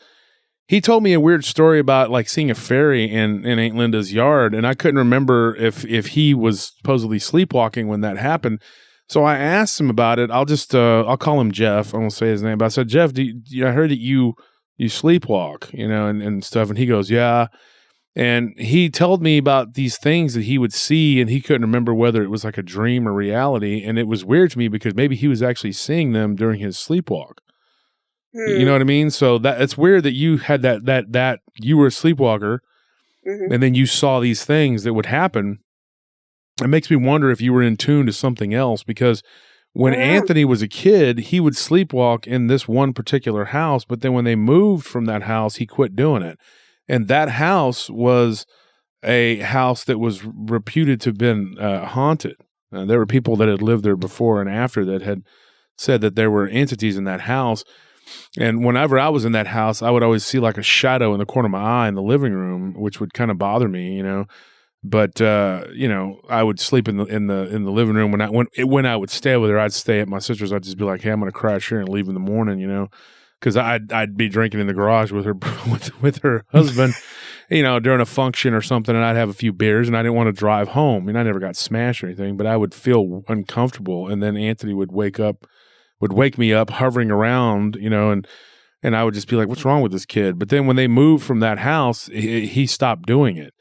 he told me a weird story about like seeing a fairy in Aunt Linda's yard. And I couldn't remember if he was supposedly sleepwalking when that happened. So I asked him about it. I'll call him Jeff. I won't say his name, but I said, Jeff, I heard that you sleepwalk, and stuff. And he goes, yeah. And he told me about these things that he would see, and he couldn't remember whether it was like a dream or reality. And it was weird to me because maybe he was actually seeing them during his sleepwalk. You know what I mean? So it's weird that you had that you were a sleepwalker, and then you saw these things that would happen. It makes me wonder if you were in tune to something else, because when Anthony was a kid, he would sleepwalk in this one particular house, but then when they moved from that house, he quit doing it. And that house was a house that was reputed to have been haunted. There were people that had lived there before and after that had said that there were entities in that house. And whenever I was in that house, I would always see like a shadow in the corner of my eye in the living room, which would kind of bother me, But I would sleep in the living room when I would stay over there. I'd stay at my sister's. I'd just be like, hey, I'm going to crash here and leave in the morning, Because I'd be drinking in the garage with her with her husband, during a function or something, and I'd have a few beers, and I didn't want to drive home. I never got smashed or anything, but I would feel uncomfortable, and then Anthony would wake me up, hovering around, and I would just be like, "What's wrong with this kid?" But then when they moved from that house, he stopped doing it,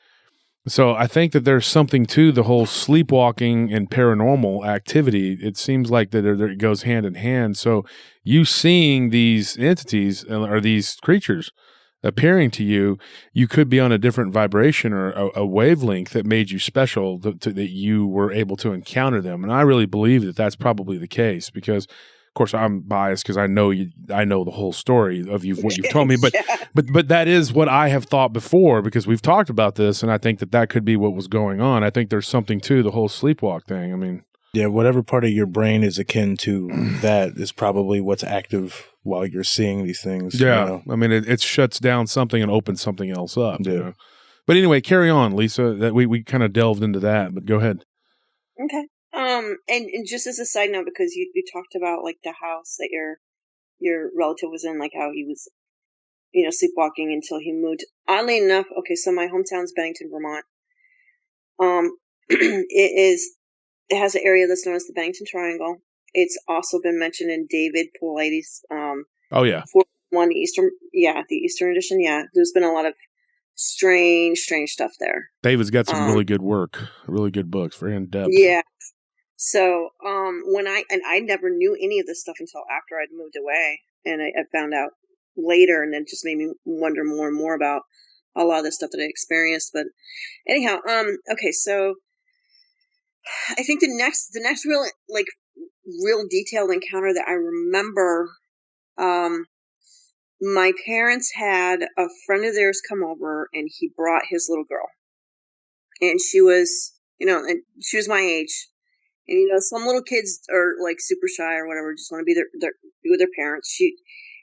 So I think that there's something to the whole sleepwalking and paranormal activity. It seems like that it goes hand in hand. So you seeing these entities or these creatures appearing to you, you could be on a different vibration or a wavelength that made you special that you were able to encounter them. And I really believe that that's probably the case because, of course, I'm biased because I know the whole story of what you've told me, but that is what I have thought before because we've talked about this, and I think that could be what was going on. I think there's something to the whole sleepwalk thing. I mean, yeah, whatever part of your brain is akin to that is probably what's active while you're seeing these things. Yeah, you know? I mean, it shuts down something and opens something else up. Yeah. You know? But anyway, carry on, Lisa. That we kind of delved into that, but go ahead. Okay. And just as a side note, because you talked about like the house that your relative was in, like how he was, sleepwalking until he moved. Oddly enough, okay, so my hometown's Bennington, Vermont. It has an area that's known as the Bennington Triangle. It's also been mentioned in David Paulides' Oh yeah, the Eastern edition. Yeah, there's been a lot of strange stuff there. David's got some really good work, really good books, very in depth. Yeah. So when I never knew any of this stuff until after I'd moved away, and I found out later, and then just made me wonder more and more about a lot of the stuff that I experienced. But anyhow, okay, so I think the next real detailed encounter that I remember, my parents had a friend of theirs come over, and he brought his little girl, and she was my age. And some little kids are like super shy or whatever, just want to be be with their parents.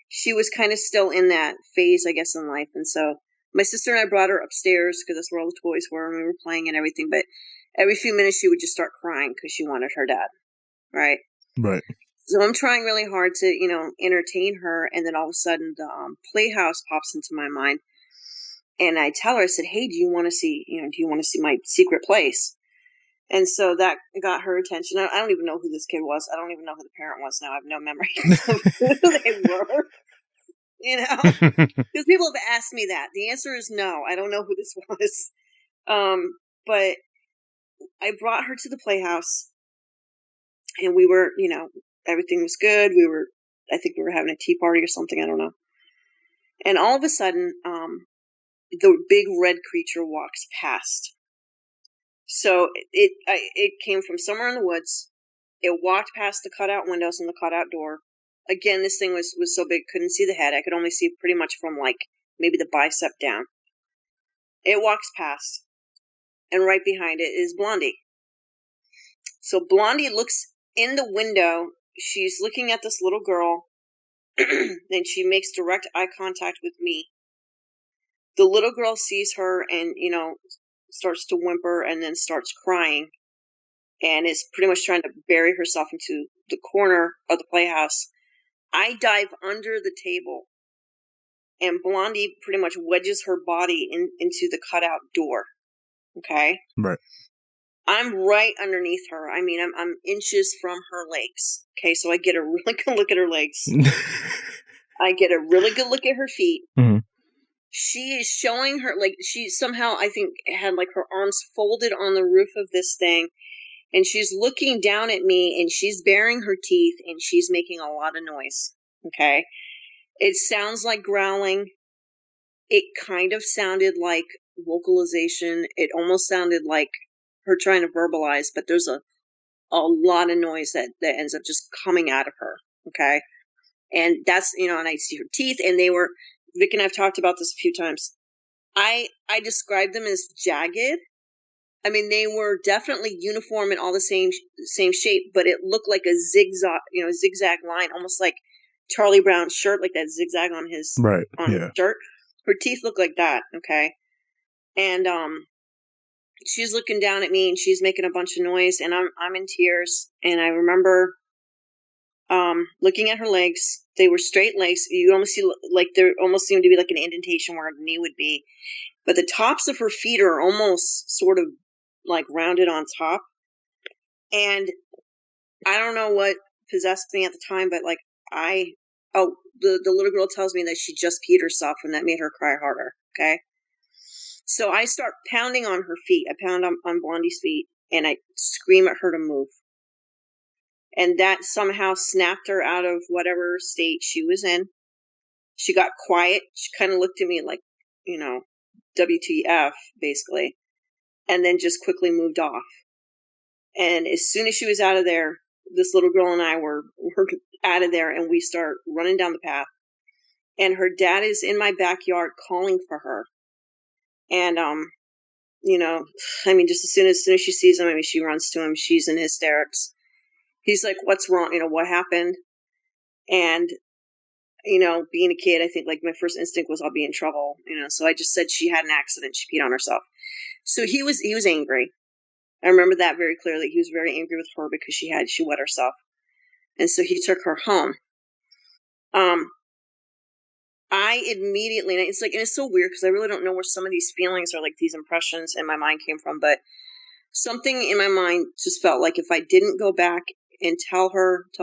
She was kind of still in that phase, I guess, in life. And so my sister and I brought her upstairs because that's where all the toys were, and we were playing and everything. But every few minutes she would just start crying because she wanted her dad, right? Right. So I'm trying really hard to entertain her, and then all of a sudden the playhouse pops into my mind, and I tell her, I said, "Hey, do you want to see my secret place?" And so that got her attention. I don't even know who this kid was. I don't even know who the parent was now. I have no memory of who they were. Because people have asked me that. The answer is no. I don't know who this was. But I brought her to the playhouse, and we were, everything was good. I think we were having a tea party or something. I don't know. And all of a sudden, the big red creature walks past. So it came from somewhere in the woods. It walked past the cutout windows and the cutout door. Again, this thing was so big, couldn't see the head. I could only see pretty much from like maybe the bicep down. It walks past, and right behind it is Blondie. So Blondie looks in the window. She's looking at this little girl, and she makes direct eye contact with me. The little girl sees her and, starts to whimper and then starts crying, and is pretty much trying to bury herself into the corner of the playhouse. I dive under the table, and Blondie pretty much wedges her body into the cutout door. Okay? Right. I'm right underneath her. I mean, I'm inches from her legs. Okay, so I get a really good look at her legs. I get a really good look at her feet. Mm-hmm. She is showing her, like, she somehow, I think, had, like, her arms folded on the roof of this thing, and she's looking down at me, and she's baring her teeth, and she's making a lot of noise, okay? It sounds like growling. It kind of sounded like vocalization. It almost sounded like her trying to verbalize, but there's a lot of noise that ends up just coming out of her, okay? And that's, and I see her teeth, and they were, Vic and I've talked about this a few times. I described them as jagged. I mean, they were definitely uniform and all the same shape, but it looked like a zigzag line, almost like Charlie Brown's shirt, like that zigzag on his his shirt. Her teeth look like that, okay? And she's looking down at me, and she's making a bunch of noise, and I'm in tears. And I remember looking at her legs. They were straight legs. You almost see, like, there almost seemed to be like an indentation where the knee would be. But the tops of her feet are almost sort of like rounded on top. And I don't know what possessed me at the time, but like the little girl tells me that she just peed herself, and that made her cry harder. Okay. So I start pounding on her feet. I pound on Blondie's feet, and I scream at her to move. And that somehow snapped her out of whatever state she was in. She got quiet. She kind of looked at me like, WTF, basically, and then just quickly moved off. And as soon as she was out of there, this little girl and I were out of there, and we start running down the path. And her dad is in my backyard calling for her. And, just as soon as she sees him, she runs to him. She's in hysterics. He's like, "What's wrong? What happened?" And, being a kid, I think like my first instinct was I'll be in trouble, so I just said she had an accident. She peed on herself. So he was angry. I remember that very clearly. He was very angry with her because she wet herself. And so he took her home. I immediately, and it's so weird because I really don't know where some of these feelings or like these impressions in my mind came from, but something in my mind just felt like if I didn't go back and tell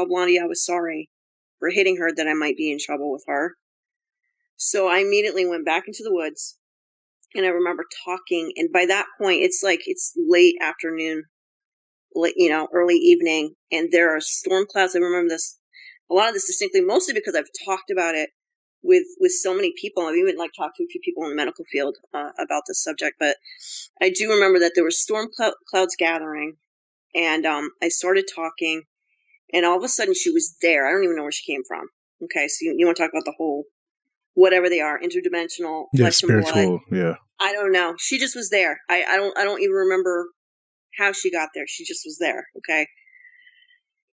Blondie I was sorry for hitting her, that I might be in trouble with her. So I immediately went back into the woods, and I remember talking, and by that point, it's late afternoon, early evening, and there are storm clouds. I remember a lot of this distinctly, mostly because I've talked about it with so many people. I've even talked to a few people in the medical field about this subject, but I do remember that there were storm clouds gathering, and I started talking, and all of a sudden she was there. I don't even know where she came from. Okay, so you want to talk about the whole, whatever they are, interdimensional, flesh and spiritual, blood. yeah. I don't know. She just was there. I don't even remember how she got there. She just was there. Okay.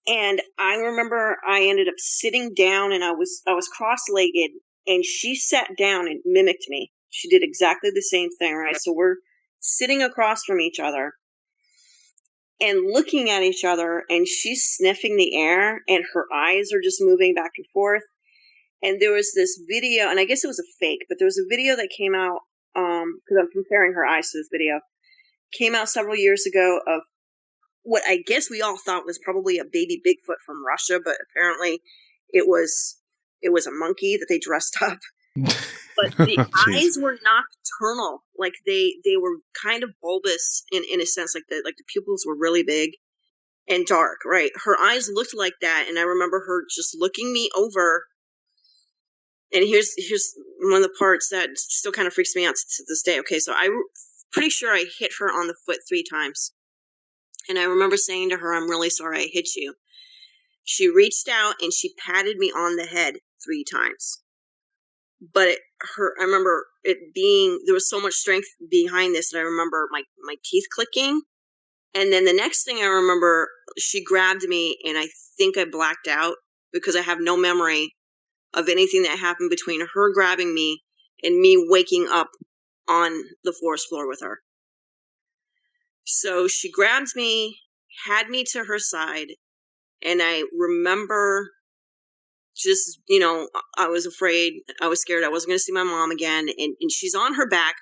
And I remember I ended up sitting down, and I was cross-legged, and she sat down and mimicked me. She did exactly the same thing, right? So we're sitting across from each other and looking at each other, and she's sniffing the air, and her eyes are just moving back and forth. And there was this video, and I guess it was a fake, but there was a video that came out, because I'm comparing her eyes to this video, came out several years ago of what I guess we all thought was probably a baby Bigfoot from Russia, but apparently it was a monkey that they dressed up. But the eyes were nocturnal, like they were kind of bulbous in a sense, like the pupils were really big and dark, right? Her eyes looked like that, and I remember her just looking me over. And here's one of the parts that still kind of freaks me out to this day. Okay, so I'm pretty sure I hit her on the foot 3 times. And I remember saying to her, "I'm really sorry I hit you." She reached out and she patted me on the head 3 times. But I remember there was so much strength behind this that I remember my teeth clicking. And then the next thing I remember, she grabbed me, and I think I blacked out because I have no memory of anything that happened between her grabbing me and me waking up on the forest floor with her. So she grabbed me, had me to her side, and I remember just, I was afraid, I was scared, I wasn't going to see my mom again, and she's on her back,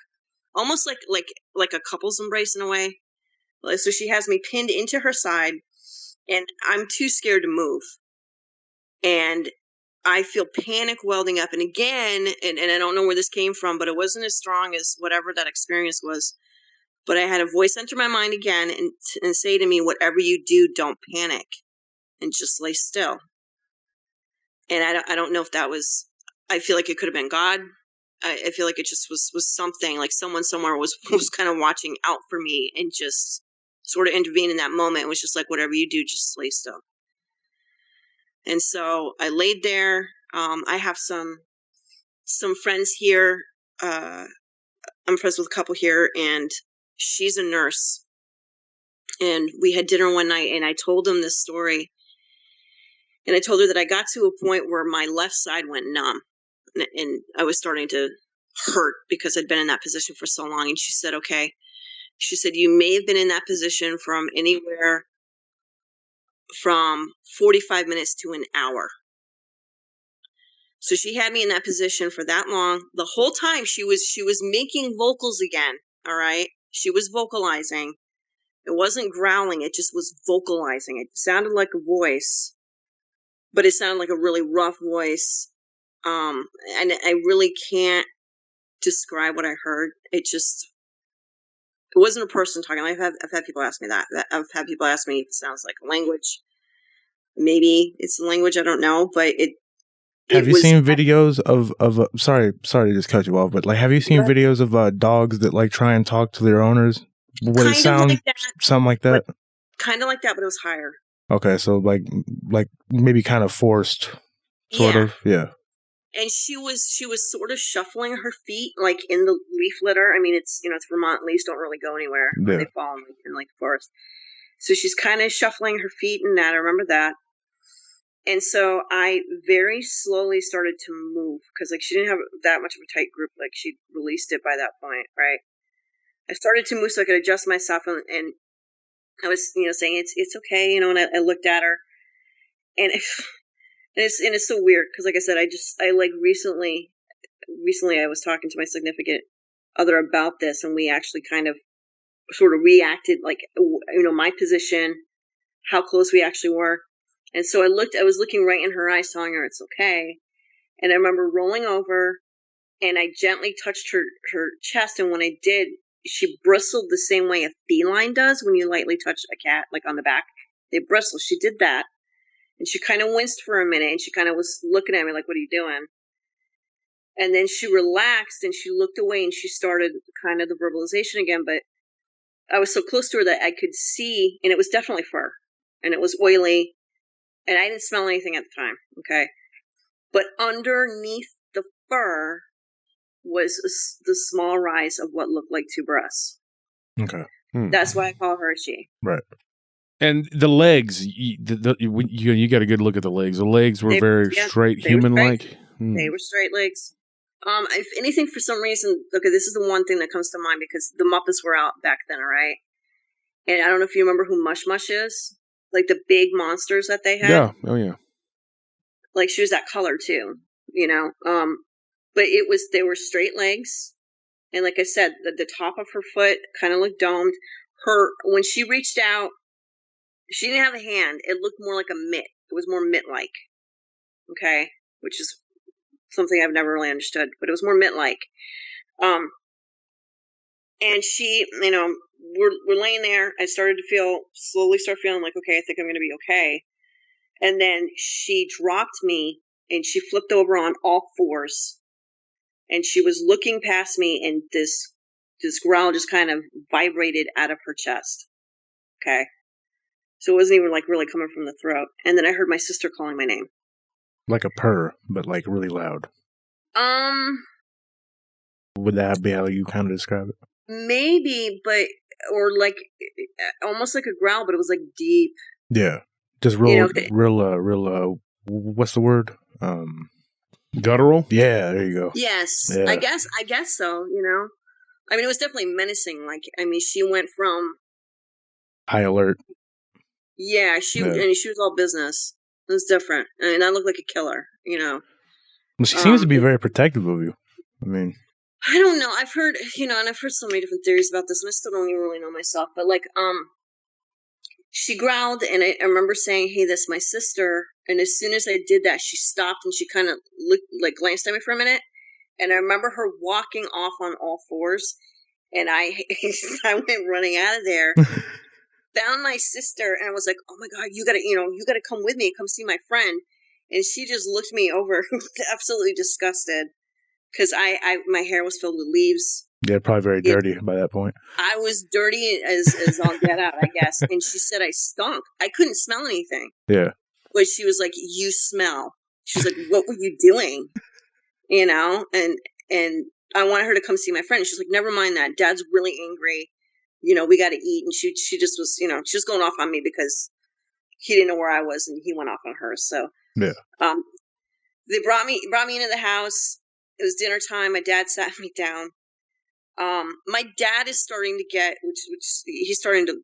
almost like a couple's embrace in a way. So she has me pinned into her side, and I'm too scared to move. And I feel panic welding up. And again, and I don't know where this came from, but it wasn't as strong as whatever that experience was. But I had a voice enter my mind again and say to me, "Whatever you do, don't panic and just lay still." And I don't know if that was, I feel like it could have been God. I feel like it just was something, like someone somewhere was kind of watching out for me and just sort of intervened in that moment. It was just like, "Whatever you do, just lay still." And so I laid there. I have some friends here. I'm friends with a couple here, and she's a nurse. And we had dinner one night, and I told them this story. And I told her that I got to a point where my left side went numb, and I was starting to hurt because I'd been in that position for so long. And she said, "Okay." She said, "You may have been in that position from anywhere from 45 minutes to an hour." So she had me in that position for that long. The whole time she was making vocals again. All right. She was vocalizing. It wasn't growling. It just was vocalizing. It sounded like a voice, but it sounded like a really rough voice. And I really can't describe what I heard. It wasn't a person talking. I've had people ask me that. I've had people ask me if it sounds like a language. Maybe it's a language, I don't know, but have you seen videos of sorry to just cut you off, but like, have you seen videos of dogs that like try and talk to their owners? Would it sound like something like that? Kind of like that, but it was higher. Okay, so like maybe kind of forced, sort of, yeah. And she was sort of shuffling her feet like in the leaf litter. I mean, it's Vermont. Leaves don't really go anywhere when they fall in like the forest. So she's kind of shuffling her feet in that. I remember that. And so I very slowly started to move because like she didn't have that much of a tight group. Like she released it by that point, right? I started to move so I could adjust myself, and I was saying it's okay, and I looked at her, and it's so weird because like I said, I like recently I was talking to my significant other about this, and we actually kind of sort of reacted like my position, how close we actually were. And so I was looking right in her eyes, telling her it's okay. And I remember rolling over, and I gently touched her chest. And when I did, she bristled the same way a feline does when you lightly touch a cat, like on the back. They bristle. She did that. And she kind of winced for a minute, and she kind of was looking at me like, what are you doing? And then she relaxed, and she looked away, and she started kind of the verbalization again. But I was so close to her that I could see, and it was definitely fur. And it was oily. And I didn't smell anything at the time, okay? But underneath the fur was the small rise of what looked like two breasts. Okay. That's why I call her a she. Right. And the legs, you got a good look at the legs. The legs were very straight, human-like. They were straight legs. If anything, for some reason, okay, this is the one thing that comes to mind because the Muppets were out back then, all right? And I don't know if you remember who Mush Mush is. Like the big monsters that they had. Yeah. Oh, yeah. Like she was that color too, but they were straight legs. And like I said, the top of her foot kind of looked domed. When she reached out, she didn't have a hand. It looked more like a mitt. It was more mitt-like. Okay. Which is something I've never really understood, but it was more mitt-like. And she, we're laying there. I slowly start feeling like, okay, I think I'm going to be okay. And then she dropped me and she flipped over on all fours. And she was looking past me, and this growl just kind of vibrated out of her chest. Okay. So it wasn't even like really coming from the throat. And then I heard my sister calling my name. Like a purr, but like really loud. Would that be how you kind of describe it? Maybe, or like almost like a growl, but it was like deep. Yeah, just real, real. What's the word? Guttural. Yeah, there you go. Yes, yeah. I guess so. I mean, it was definitely menacing. Like, I mean, she went from high alert. Yeah, and she was all business. It was different. I mean, I looked like a killer. Well, she seems to be very protective of you. I mean. I don't know. I've heard, and I've heard so many different theories about this, and I still don't even really know myself. But like, she growled, and I remember saying, "Hey, that's my sister." And as soon as I did that, she stopped and she kind of glanced at me for a minute. And I remember her walking off on all fours, and I went running out of there, found my sister, and I was like, "Oh my God, you gotta come with me, come see my friend." And she just looked me over, absolutely disgusted. Because my hair was filled with leaves. Yeah, probably very dirty by that point. I was dirty as all get out, I guess. And she said I stunk. I couldn't smell anything. Yeah. But she was like, "You smell." She's like, "What were you doing?" And I wanted her to come see my friend. She's like, "Never mind that. Dad's really angry. We got to eat." And she just was, she was going off on me because he didn't know where I was, and he went off on her. So yeah. They brought me into the house. It was dinner time. My dad sat me down. My dad is starting to get, he's starting to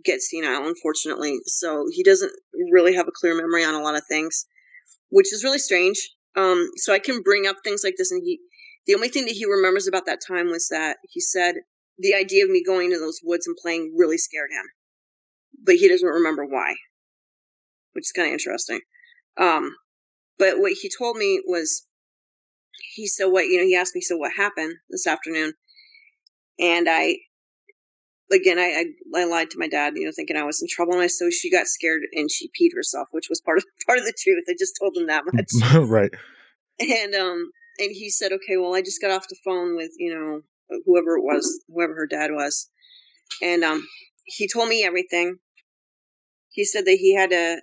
get senile, unfortunately. So he doesn't really have a clear memory on a lot of things, which is really strange. So I can bring up things like this, and the only thing that he remembers about that time was that he said the idea of me going to those woods and playing really scared him, but he doesn't remember why, which is kind of interesting. But what he told me was, he said, he asked me, so what happened this afternoon? And I lied to my dad, thinking I was in trouble. And so she got scared and she peed herself, which was part of the truth. I just told him that much. Right. And he said, okay, well, I just got off the phone with, whoever her dad was. And he told me everything. He said that he had to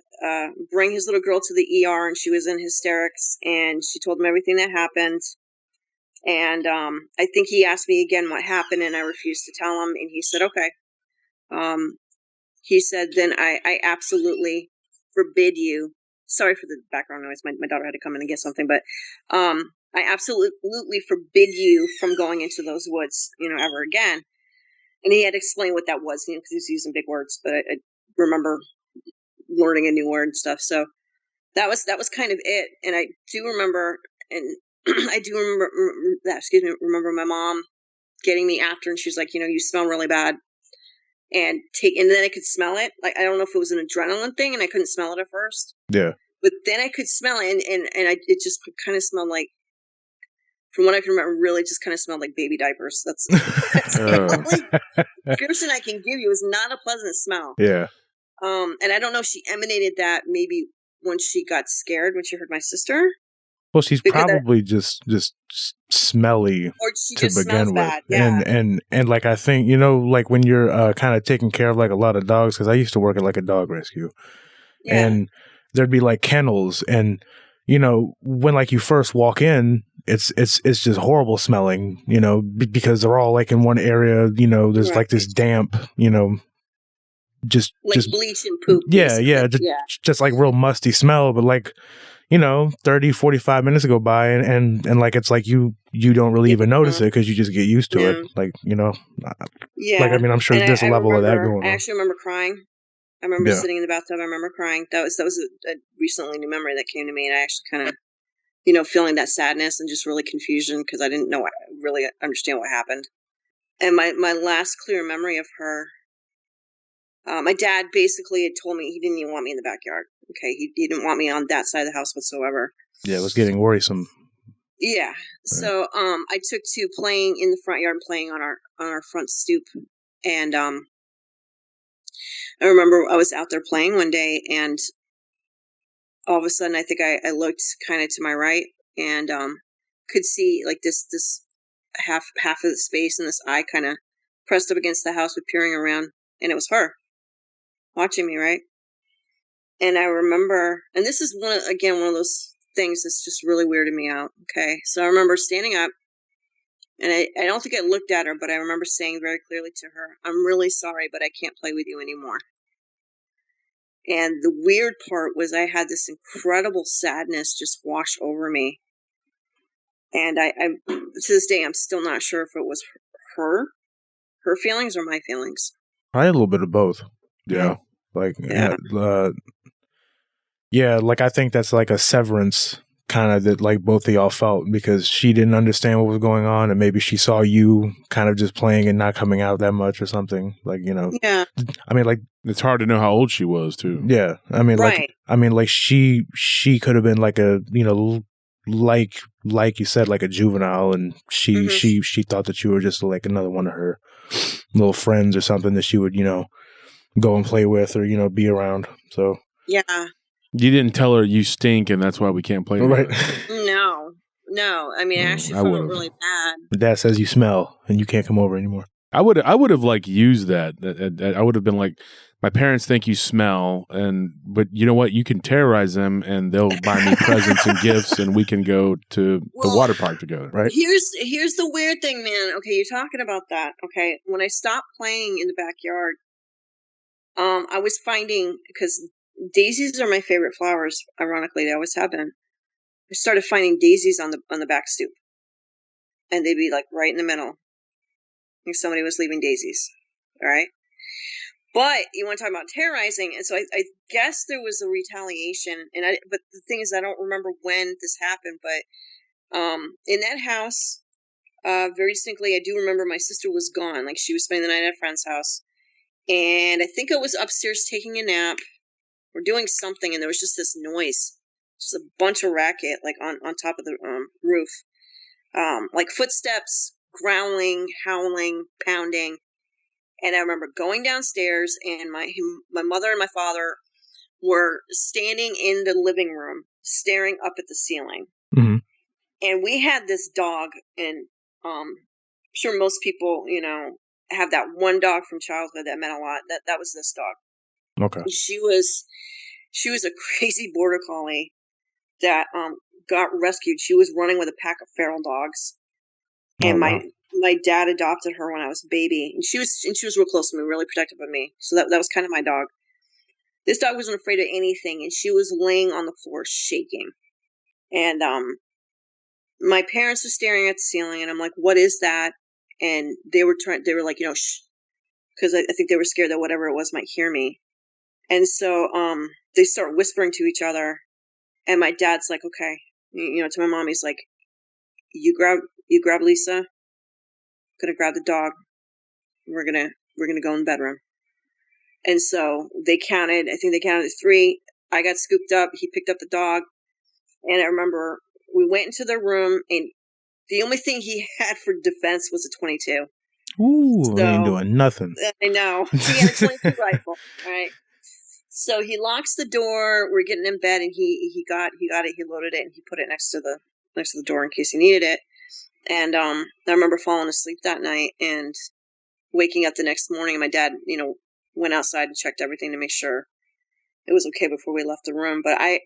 bring his little girl to the ER, and she was in hysterics, and she told him everything that happened. And I think he asked me again what happened, and I refused to tell him. And he said, okay. He said, then I absolutely forbid you. Sorry for the background noise. My daughter had to come in and get something. But I absolutely forbid you from going into those woods, ever again. And he had to explain what that was, because he was using big words. But I remember learning a new word and stuff. So that was kind of it. And I do remember, remember my mom getting me after, and she's like, you smell really bad. And then I could smell it. Like, I don't know if it was an adrenaline thing, and I couldn't smell it at first. Yeah. But then I could smell it, and it just kind of smelled like, from what I can remember, really just kind of smelled like baby diapers. That's the only person I can give you. Is not a pleasant smell. Yeah. And I don't know if she emanated that maybe when she got scared when she heard my sister. Well, she's probably just smelly or she to just begin with. Bad. Yeah. And like, I think, like when you're kind of taking care of like a lot of dogs, because I used to work at like a dog rescue, and there'd be like kennels, and when like you first walk in, it's just horrible smelling, because they're all like in one area, there's like this damp, just bleach and poop. Yeah. Just like real musty smell, but like, 30, 45 minutes go by and like, it's like you don't really even notice it because you just get used to it. Like, like, I mean, I'm sure there's a level of that going on. I actually remember crying. I remember sitting in the bathtub. I remember crying. That was a recently new memory that came to me, and I actually kind of, feeling that sadness and just really confusion because I didn't really understand what happened. And my last clear memory of her, my dad basically had told me he didn't even want me in the backyard. Okay, he didn't want me on that side of the house whatsoever. Yeah, it was getting worrisome. Yeah. Right. So I took to playing in the front yard, playing on our front stoop, and I remember I was out there playing one day, and all of a sudden I think I looked kind of to my right and could see like this half of the space, and this eye kind of pressed up against the house with peering around, and it was her watching me, right? And I remember, and this is one of those things that's just really weirded me out. Okay. So I remember standing up, and I don't think I looked at her, but I remember saying very clearly to her, I'm really sorry, but I can't play with you anymore. And the weird part was I had this incredible sadness just wash over me. And I to this day, I'm still not sure if it was her feelings or my feelings. Probably a little bit of both. Yeah. Like, like I think that's like a severance kind of that like both of y'all felt, because she didn't understand what was going on, and maybe she saw you kind of just playing and not coming out that much or something, like, Yeah. I mean, like, it's hard to know how old she was too. Yeah. I mean, right. like she could have been like a, like you said, like a juvenile, and she thought that you were just like another one of her little friends or something that she would, go and play with or, be around. So yeah. You didn't tell her you stink and that's why we can't play right. No. I mean, I actually felt really bad. Dad says you smell and you can't come over anymore. I would have like used that. I would have been like, my parents think you smell, but you know what? You can terrorize them and they'll buy me presents and gifts, and we can go to the water park together. Right? Here's the weird thing, man. Okay, you're talking about that. Okay, when I stopped playing in the backyard, I was finding, because daisies are my favorite flowers. Ironically, they always have been. I started finding daisies on the back stoop, and they'd be like right in the middle. Like somebody was leaving daisies. All right. But you want to talk about terrorizing, and so I guess there was a retaliation, but the thing is, I don't remember when this happened, but in that house, very distinctly, I do remember my sister was gone. Like, she was spending the night at a friend's house, and I think I was upstairs taking a nap or doing something, and there was just this noise, just a bunch of racket, like on top of the roof, like footsteps, growling, howling, pounding. And I remember going downstairs, and my mother and my father were standing in the living room, staring up at the ceiling. Mm-hmm. And we had this dog, and I'm sure most people, have that one dog from childhood that meant a lot. That was this dog. Okay. She was a crazy border collie that got rescued. She was running with a pack of feral dogs, and my dad adopted her when I was a baby, and she was real close to me, really protective of me. So that was kind of my dog. This dog wasn't afraid of anything, and she was laying on the floor shaking. And my parents were staring at the ceiling, and I'm like, "What is that?" And they were like, shh, because I think they were scared that whatever it was might hear me. And so they start whispering to each other, and my dad's like, "Okay," to my mom, he's like, "You grab Lisa. I'm gonna grab the dog. We're gonna go in the bedroom." And so I think they counted 3. I got scooped up. He picked up the dog. And I remember we went into the room, and the only thing he had for defense was a .22. Ooh, so, ain't doing nothing. I know. He had a .22 rifle. Right. So he locks the door. We're getting in bed, and he got it. He loaded it, and he put it next to the door in case he needed it. And I remember falling asleep that night and waking up the next morning. And my dad, went outside and checked everything to make sure it was okay before we left the room. But I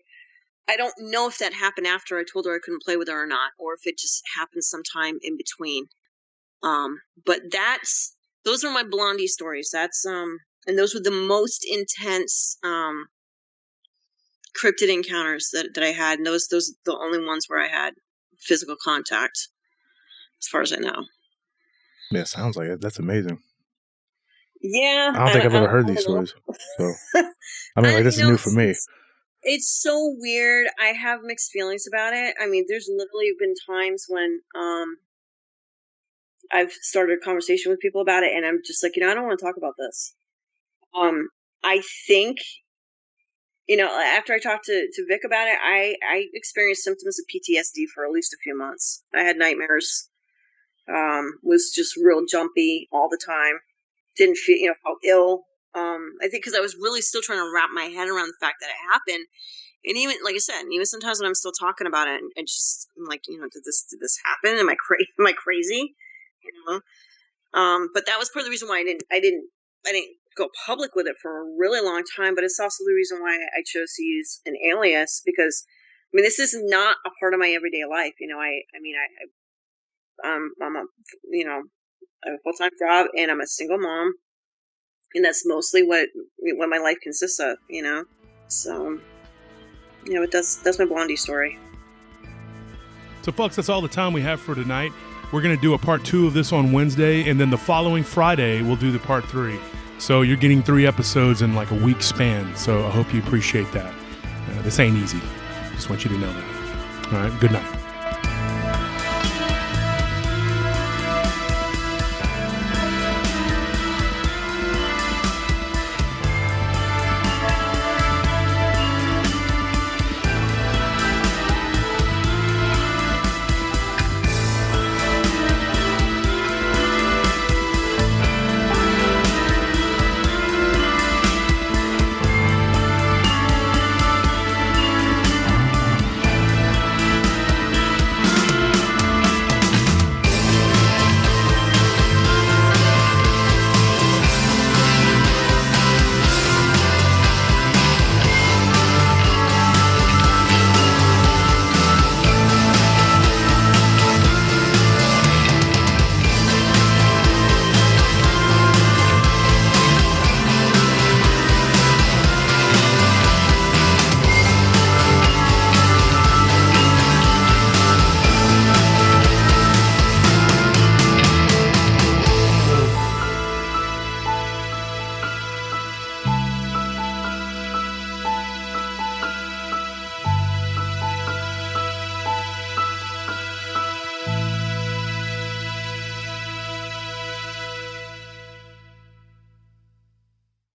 don't know if that happened after I told her I couldn't play with her or not, or if it just happened sometime in between. But those are my Blondie stories. And those were the most intense cryptid encounters that I had. And those are the only ones where I had physical contact, as far as I know. Yeah, sounds like it. That's amazing. Yeah. I don't think I've ever heard these stories. So, I mean, this is new for me. It's so weird. I have mixed feelings about it. I mean, there's literally been times when I've started a conversation with people about it, and I'm just like, I don't want to talk about this. I think, after I talked to Vic about it, I experienced symptoms of PTSD for at least a few months. I had nightmares, was just real jumpy all the time. Didn't feel, felt ill. I think because I was really still trying to wrap my head around the fact that it happened. And even, like I said, even sometimes when I'm still talking about it, and just, I'm like, did this happen? Am I crazy? But that was part of the reason why I didn't go public with it for a really long time. But it's also the reason why I chose to use an alias, because, I mean, this is not a part of my everyday life. I have a full-time job, and I'm a single mom, and that's mostly what my life consists of, So, that's my Blondie story. So, folks, that's all the time we have for tonight. We're going to do a part 2 of this on Wednesday, and then the following Friday, we'll do the part 3. So you're getting 3 episodes in like a week span. So I hope you appreciate that. This ain't easy. Just want you to know that. All right. Good night.